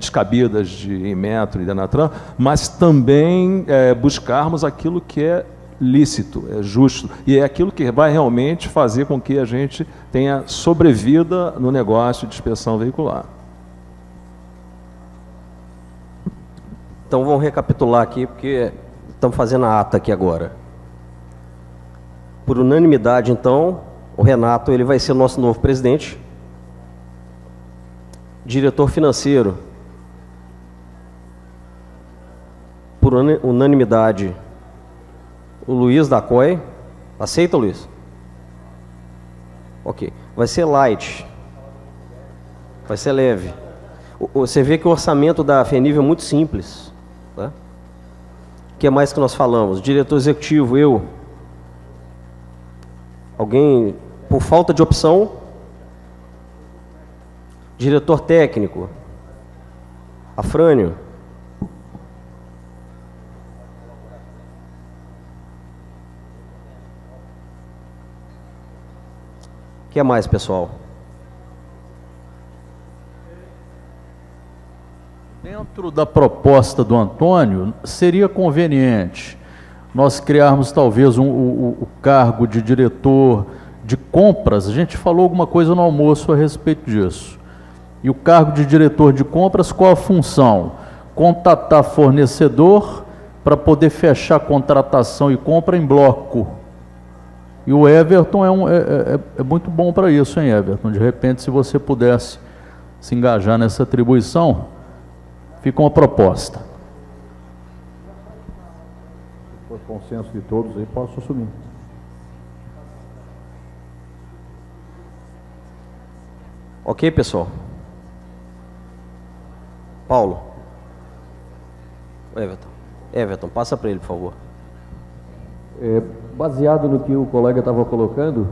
descabidas de Inmetro e Denatran, mas também buscarmos aquilo que é lícito, é justo, e é aquilo que vai realmente fazer com que a gente tenha sobrevida no negócio de inspeção veicular. Então vamos recapitular aqui, porque estamos fazendo a ata aqui agora. Por unanimidade, então, o Renato ele vai ser o nosso novo presidente. Diretor financeiro, por unanimidade, o Luiz da COI. Aceita, Luiz? Ok. Vai ser light. Vai ser leve. Você vê que o orçamento da FENIV é muito simples. Tá? O que mais que nós falamos? Diretor executivo, eu. Alguém, por falta de opção. Diretor técnico, Afrânio. O que mais, pessoal? Dentro da proposta do Antônio, seria conveniente nós criarmos talvez o cargo de diretor de compras. A gente falou alguma coisa no almoço a respeito disso. E o cargo de diretor de compras, qual a função? Contatar fornecedor para poder fechar contratação e compra em bloco. E o Everton é muito bom para isso, hein, Everton? De repente, se você pudesse se engajar nessa atribuição, fica uma proposta. Se for consenso de todos, aí posso assumir. Ok, pessoal? Paulo. Everton, passa para ele, por favor. Baseado no que o colega estava colocando,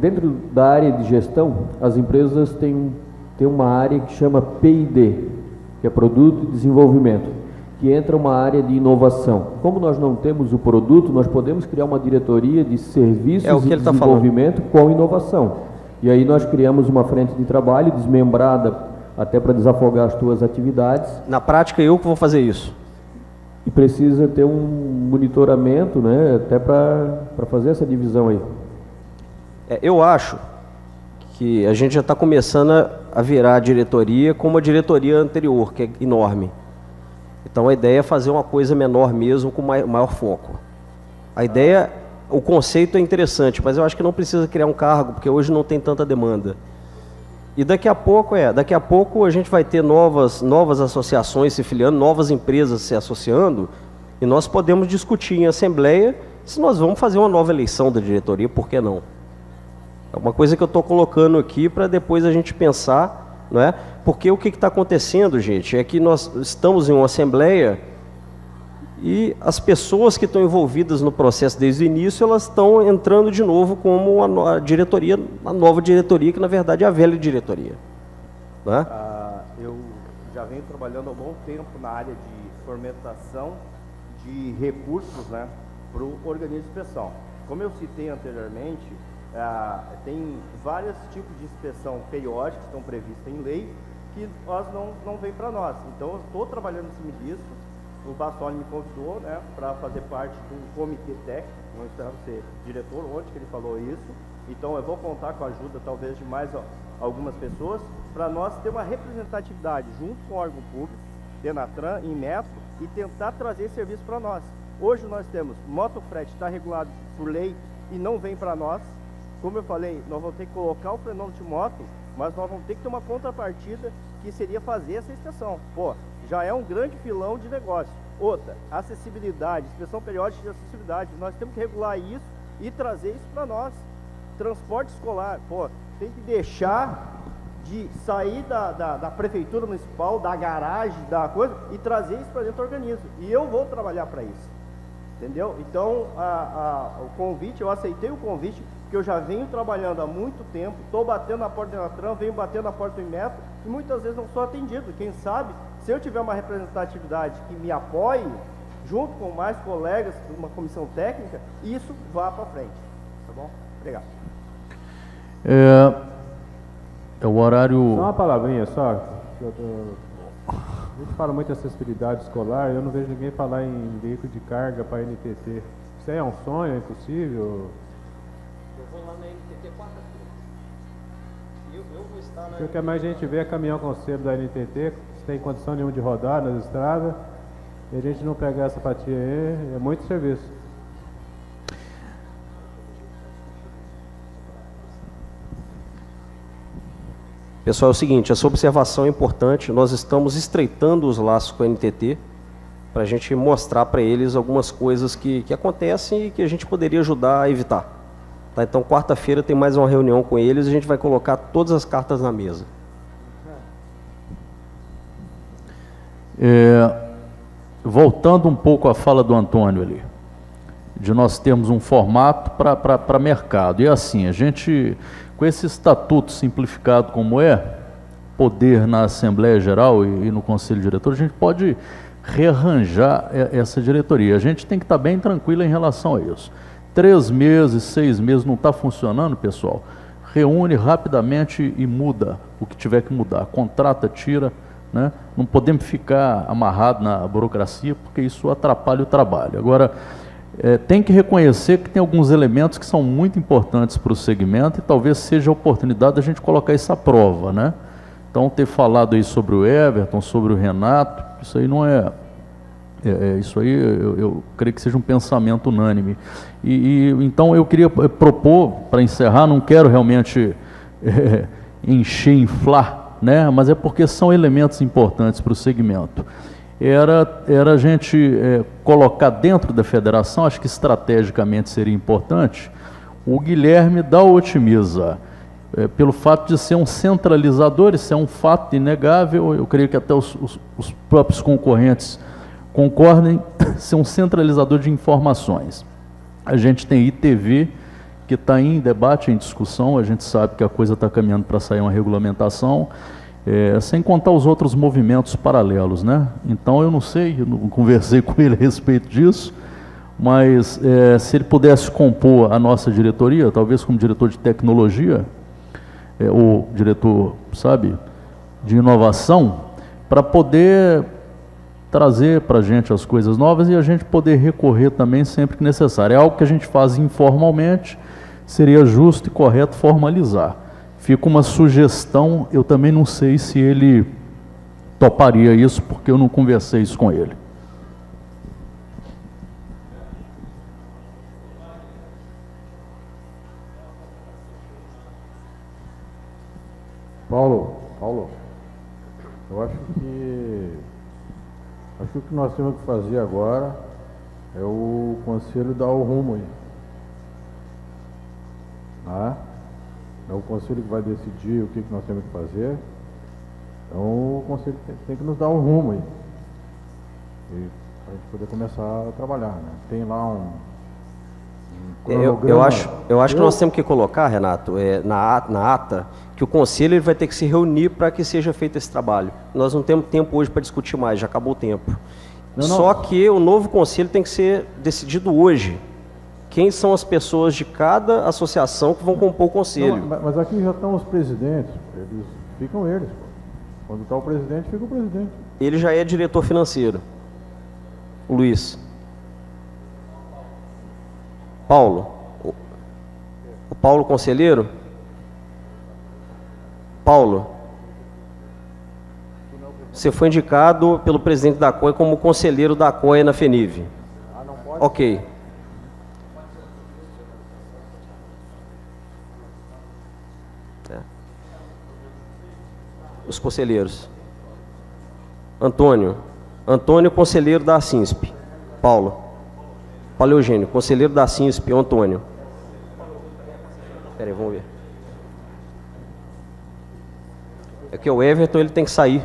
dentro da área de gestão, as empresas têm uma área que chama P&D, que é Produto e Desenvolvimento, que entra uma área de inovação. Como nós não temos o produto, nós podemos criar uma diretoria de serviços e desenvolvimento com inovação. E aí nós criamos uma frente de trabalho desmembrada até para desafogar as tuas atividades. Na prática, eu que vou fazer isso. E precisa ter um monitoramento, né, até para fazer essa divisão aí. Eu acho que a gente já está começando a virar a diretoria como a diretoria anterior, que é enorme. Então a ideia é fazer uma coisa menor mesmo, com maior foco. A ideia, o conceito é interessante, mas eu acho que não precisa criar um cargo, porque hoje não tem tanta demanda. E daqui a pouco a gente vai ter novas associações se filiando, novas empresas se associando, e nós podemos discutir em assembleia se nós vamos fazer uma nova eleição da diretoria, por que não? É uma coisa que eu estou colocando aqui para depois a gente pensar, não é? Porque o que está acontecendo, gente, é que nós estamos em uma assembleia e as pessoas que estão envolvidas no processo desde o início, elas estão entrando de novo como a nova diretoria, que na verdade é a velha diretoria. Né? Eu já venho trabalhando há um bom tempo na área de fomentação de recursos, né, para o organismo de inspeção. Como eu citei anteriormente, tem vários tipos de inspeção periódica que estão previstas em lei que nós não vem para nós. Então, eu estou trabalhando em cima disso. O Bassoli me convidou, né, para fazer parte do comitê técnico, não espero ser diretor, onde que ele falou isso. Então, eu vou contar com a ajuda, talvez, de mais algumas pessoas, para nós ter uma representatividade junto com o órgão público, Denatran, Inmetro, e tentar trazer serviço para nós. Hoje nós temos motofrete, está regulado por lei e não vem para nós. Como eu falei, nós vamos ter que colocar o frenômetro de moto, mas nós vamos ter que ter uma contrapartida que seria fazer essa inspeção. Pô, já é um grande filão de negócio. Outra, acessibilidade, inspeção periódica de acessibilidade. Nós temos que regular isso e trazer isso para nós. Transporte escolar, pô, tem que deixar de sair da prefeitura municipal, da garagem, da coisa, e trazer isso para dentro do organismo. E eu vou trabalhar para isso. Entendeu? Então, o convite, eu aceitei o convite, porque eu já venho trabalhando há muito tempo, estou batendo na porta do Denatran, venho batendo na porta do Inmetro, e muitas vezes não sou atendido. Quem sabe, se eu tiver uma representatividade que me apoie, junto com mais colegas, uma comissão técnica, isso vá para frente. Tá bom? Obrigado. É o horário... Só uma palavrinha só. A gente fala muito de acessibilidade escolar, eu não vejo ninguém falar em veículo de carga para NTT. Isso aí é um sonho, é impossível? Eu vou lá na NTT quarta-feira. Eu vou estar na... O que mais a gente vê é caminhão com selo da NTT, sem condição nenhuma de rodar nas estradas, e a gente não pegar essa fatia aí, é muito serviço. Pessoal, é o seguinte, essa observação é importante, nós estamos estreitando os laços com a NTT para a gente mostrar para eles algumas coisas que acontecem e que a gente poderia ajudar a evitar. Tá? Então, quarta-feira tem mais uma reunião com eles e a gente vai colocar todas as cartas na mesa. Voltando um pouco à fala do Antônio ali, de nós termos um formato para mercado. E assim, a gente... Com esse estatuto simplificado como poder na Assembleia Geral e no Conselho Diretor, a gente pode rearranjar essa diretoria. A gente tem que estar bem tranquilo em relação a isso. 3 meses, 6 meses não está funcionando, pessoal? Reúne rapidamente e muda o que tiver que mudar. Contrata, tira, né? Não podemos ficar amarrados na burocracia, porque isso atrapalha o trabalho. Agora... tem que reconhecer que tem alguns elementos que são muito importantes para o segmento e talvez seja a oportunidade da gente colocar isso à prova, né? Então, ter falado aí sobre o Everton, sobre o Renato, isso aí não isso aí eu creio que seja um pensamento unânime. Então, eu queria propor, para encerrar, não quero realmente inflar, né? Mas é porque são elementos importantes para o segmento. Era a gente colocar dentro da federação, acho que estrategicamente seria importante, o Guilherme da Otimiza, pelo fato de ser um centralizador, isso é um fato inegável, eu creio que até os próprios concorrentes concordem, ser um centralizador de informações. A gente tem ITV, que está em debate, em discussão, a gente sabe que a coisa está caminhando para sair uma regulamentação, sem contar os outros movimentos paralelos, né? Então, eu não sei, eu não conversei com ele a respeito disso, mas se ele pudesse compor a nossa diretoria, talvez como diretor de tecnologia, ou diretor, sabe, de inovação, para poder trazer para a gente as coisas novas e a gente poder recorrer também sempre que necessário. É algo que a gente faz informalmente, seria justo e correto formalizar. Fica uma sugestão, eu também não sei se ele toparia isso, porque eu não conversei isso com ele. Paulo, eu acho que o que nós temos que fazer agora é o conselho dar o rumo aí. Tá? É o conselho que vai decidir o que nós temos que fazer. Então o conselho tem que nos dar um rumo aí. E para a gente poder começar a trabalhar, né? Tem lá um eu acho que nós temos que colocar, Renato, na ata, que o conselho ele vai ter que se reunir para que seja feito esse trabalho. Nós não temos tempo hoje para discutir mais, já acabou o tempo. Só que o novo conselho tem que ser decidido hoje. Quem são as pessoas de cada associação que vão compor o conselho? Não, mas aqui já estão os presidentes, ficam eles. Quando está o presidente, fica o presidente. Ele já é diretor financeiro. O Luiz. Paulo. O Paulo conselheiro? Paulo. Você foi indicado pelo presidente da COE como conselheiro da COE na FENIV. Ok. Os conselheiros. Antônio, conselheiro da ASINSP. Paulo Eugênio, conselheiro da ASINSP. Antônio. Espera aí, vamos ver. É que o Everton ele tem que sair.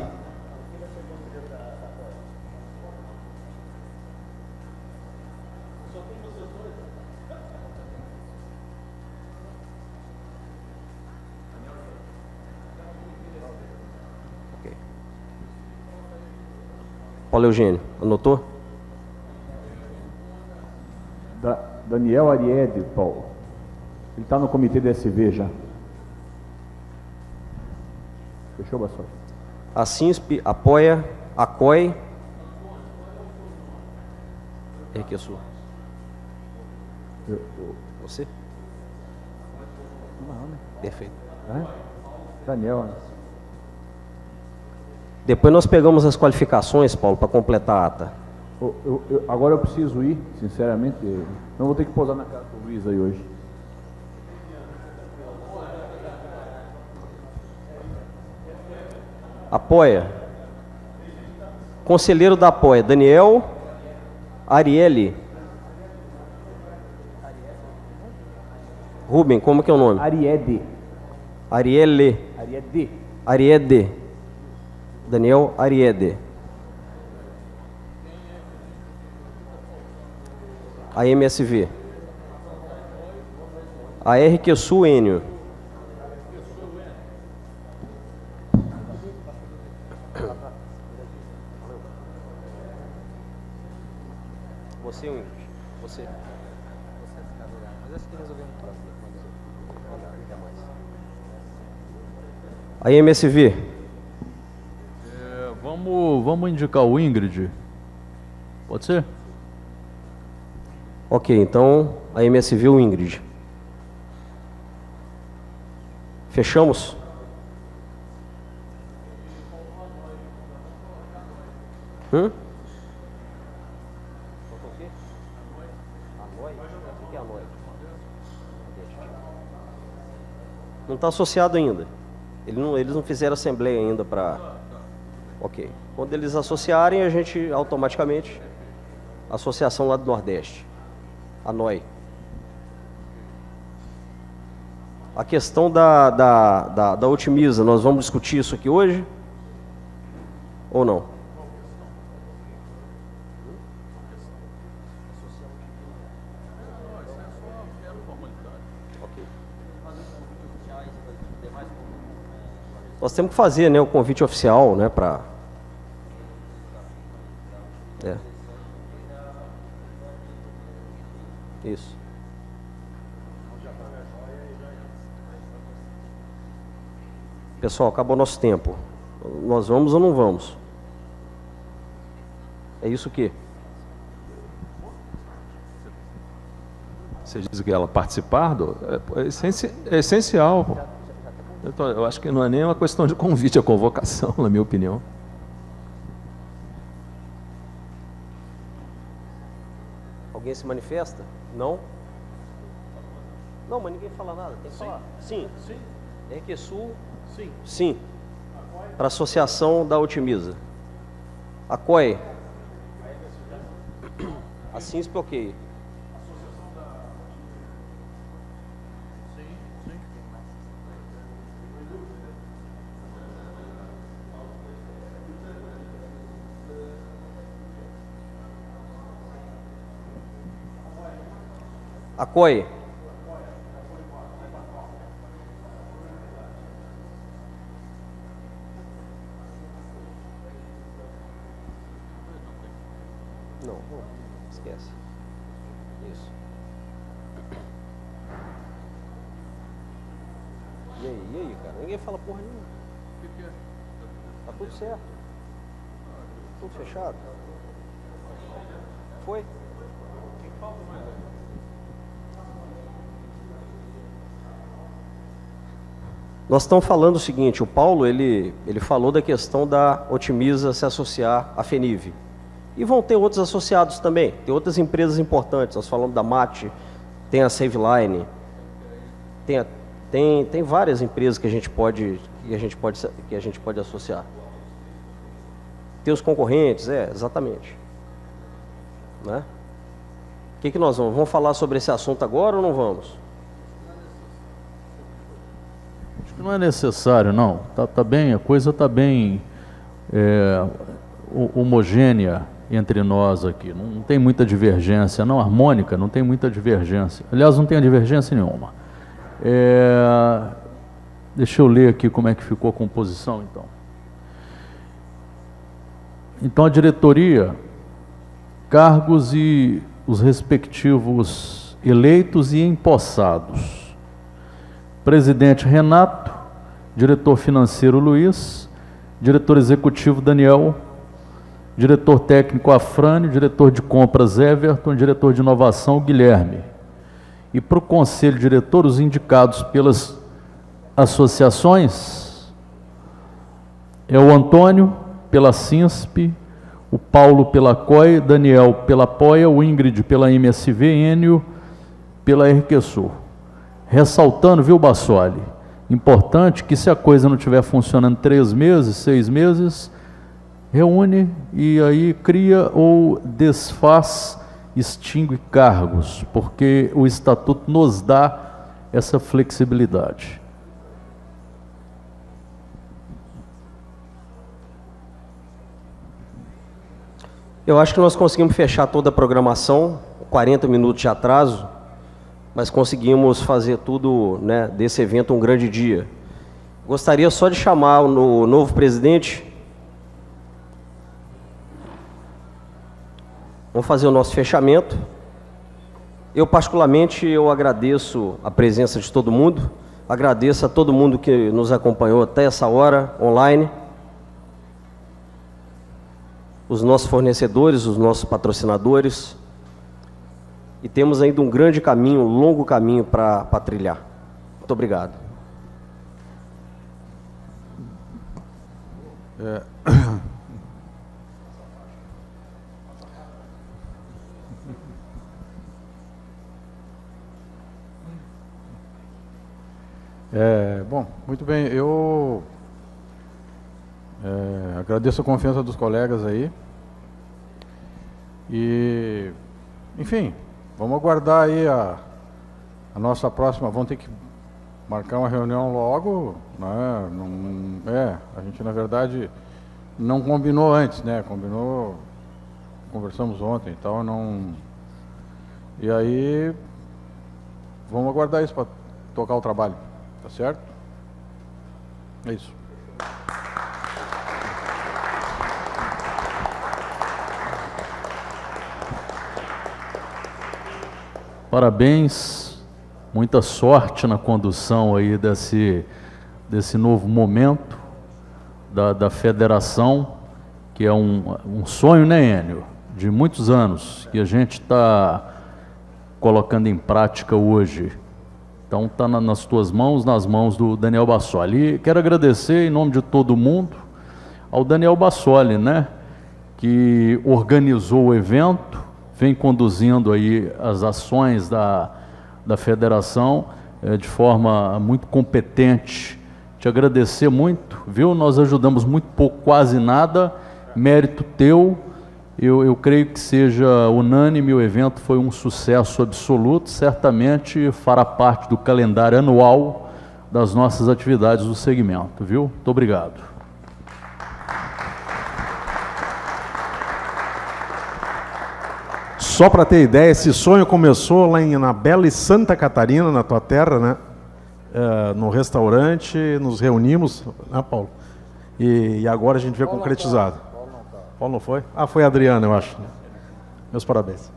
Paulo Eugênio, anotou? Daniel Ariede, Paulo. Ele está no comitê do SV já. Fechou, Bassol? A SINSP apoia a COI. Que é sua? Você? Não, né? Perfeito. Daniel. Depois nós pegamos as qualificações, Paulo, para completar a ata. Agora eu preciso ir, sinceramente. Não vou ter que pousar na casa do Luiz aí hoje. Apoia. Conselheiro da Apoia, Daniel Arielle. Rubem, como que é o nome? Ariede. Ariede. Daniel Ariede. A MSV. A RQSU Enio. Você, Ingrid. Você. Mas essa que resolvemos a MSV. Vamos indicar o Ingrid. Pode ser? Ok, então a MSV o Ingrid. Fechamos? Não está associado ainda. Eles não fizeram assembleia ainda para... Ok. Quando eles associarem, a gente automaticamente... Associação lá do Nordeste. A NOI. A questão da Otimiza, nós vamos discutir isso aqui hoje? Ou não? Nós temos que fazer, né, o convite oficial, né, para... Isso. Pessoal, acabou nosso tempo. Nós vamos ou não vamos? É isso que? Você diz que ela participar é essencial. Eu acho que não é nem uma questão de convite, é convocação, na minha opinião. Alguém se manifesta? Não? Não, mas ninguém fala nada. Tem que falar. Sim. RQSU. Sim. Para a associação da Otimiza. A COI. A CINSP, ok. A COI. Não, esquece. Isso. E aí, cara? Ninguém fala porra nenhuma. O que é? Tá tudo certo. Tudo fechado. Foi? Nós estamos falando o seguinte, o Paulo ele falou da questão da Otimiza se associar à FENIV. E vão ter outros associados também, tem outras empresas importantes, nós falamos da MAT, tem a SaveLine, tem várias empresas que a gente pode associar. Tem os concorrentes, exatamente. Né? O que nós vamos falar sobre esse assunto agora ou não vamos? Acho que não é necessário, não. Tá bem, a coisa está bem homogênea entre nós aqui. Não tem muita divergência, não harmônica, não tem muita divergência. Aliás, não tem divergência nenhuma. Deixa eu ler aqui como é que ficou a composição, então. Então, a diretoria, cargos e os respectivos eleitos e empossados. Presidente Renato, diretor financeiro Luiz, diretor executivo Daniel, diretor técnico Afrânio, diretor de compras Everton, diretor de inovação Guilherme. E para o conselho diretor, os indicados pelas associações é o Antônio pela CINSP, o Paulo pela COI, Daniel pela POIA, o Ingrid pela MSV, Enio pela RQSUR. Ressaltando, viu, Bassoli, importante que se a coisa não estiver funcionando 3 meses, 6 meses, reúne e aí cria ou desfaz, extingue cargos, porque o Estatuto nos dá essa flexibilidade. Eu acho que nós conseguimos fechar toda a programação, 40 minutos de atraso, mas conseguimos fazer tudo, né, desse evento um grande dia. Gostaria só de chamar o novo presidente. Vamos fazer o nosso fechamento. Eu, particularmente, agradeço a presença de todo mundo, agradeço a todo mundo que nos acompanhou até essa hora, online, os nossos fornecedores, os nossos patrocinadores, e temos ainda um grande caminho, um longo caminho para trilhar. Muito obrigado. Bom, muito bem, eu agradeço a confiança dos colegas aí e, enfim, vamos aguardar aí a nossa próxima, vamos ter que marcar uma reunião logo, né? A gente na verdade não combinou antes, né? Conversamos ontem, então não... E aí, vamos aguardar isso para tocar o trabalho. Tá certo? É isso. Parabéns, muita sorte na condução aí desse novo momento da federação, que é um sonho, né, Enio? De muitos anos, que a gente está colocando em prática hoje. Então está nas tuas mãos, nas mãos do Daniel Bassoli. E quero agradecer em nome de todo mundo ao Daniel Bassoli, né, que organizou o evento, vem conduzindo aí as ações da federação de forma muito competente, te agradecer muito, viu? Nós ajudamos muito pouco, quase nada, mérito teu. Eu creio que seja unânime, o evento foi um sucesso absoluto, certamente fará parte do calendário anual das nossas atividades do segmento, viu? Muito obrigado. Só para ter ideia, esse sonho começou lá na bela Santa Catarina, na tua terra, né? No restaurante, nos reunimos, né, Paulo? E agora a gente vê concretizado. Paulo não foi? Ah, foi a Adriana, eu acho. Meus parabéns.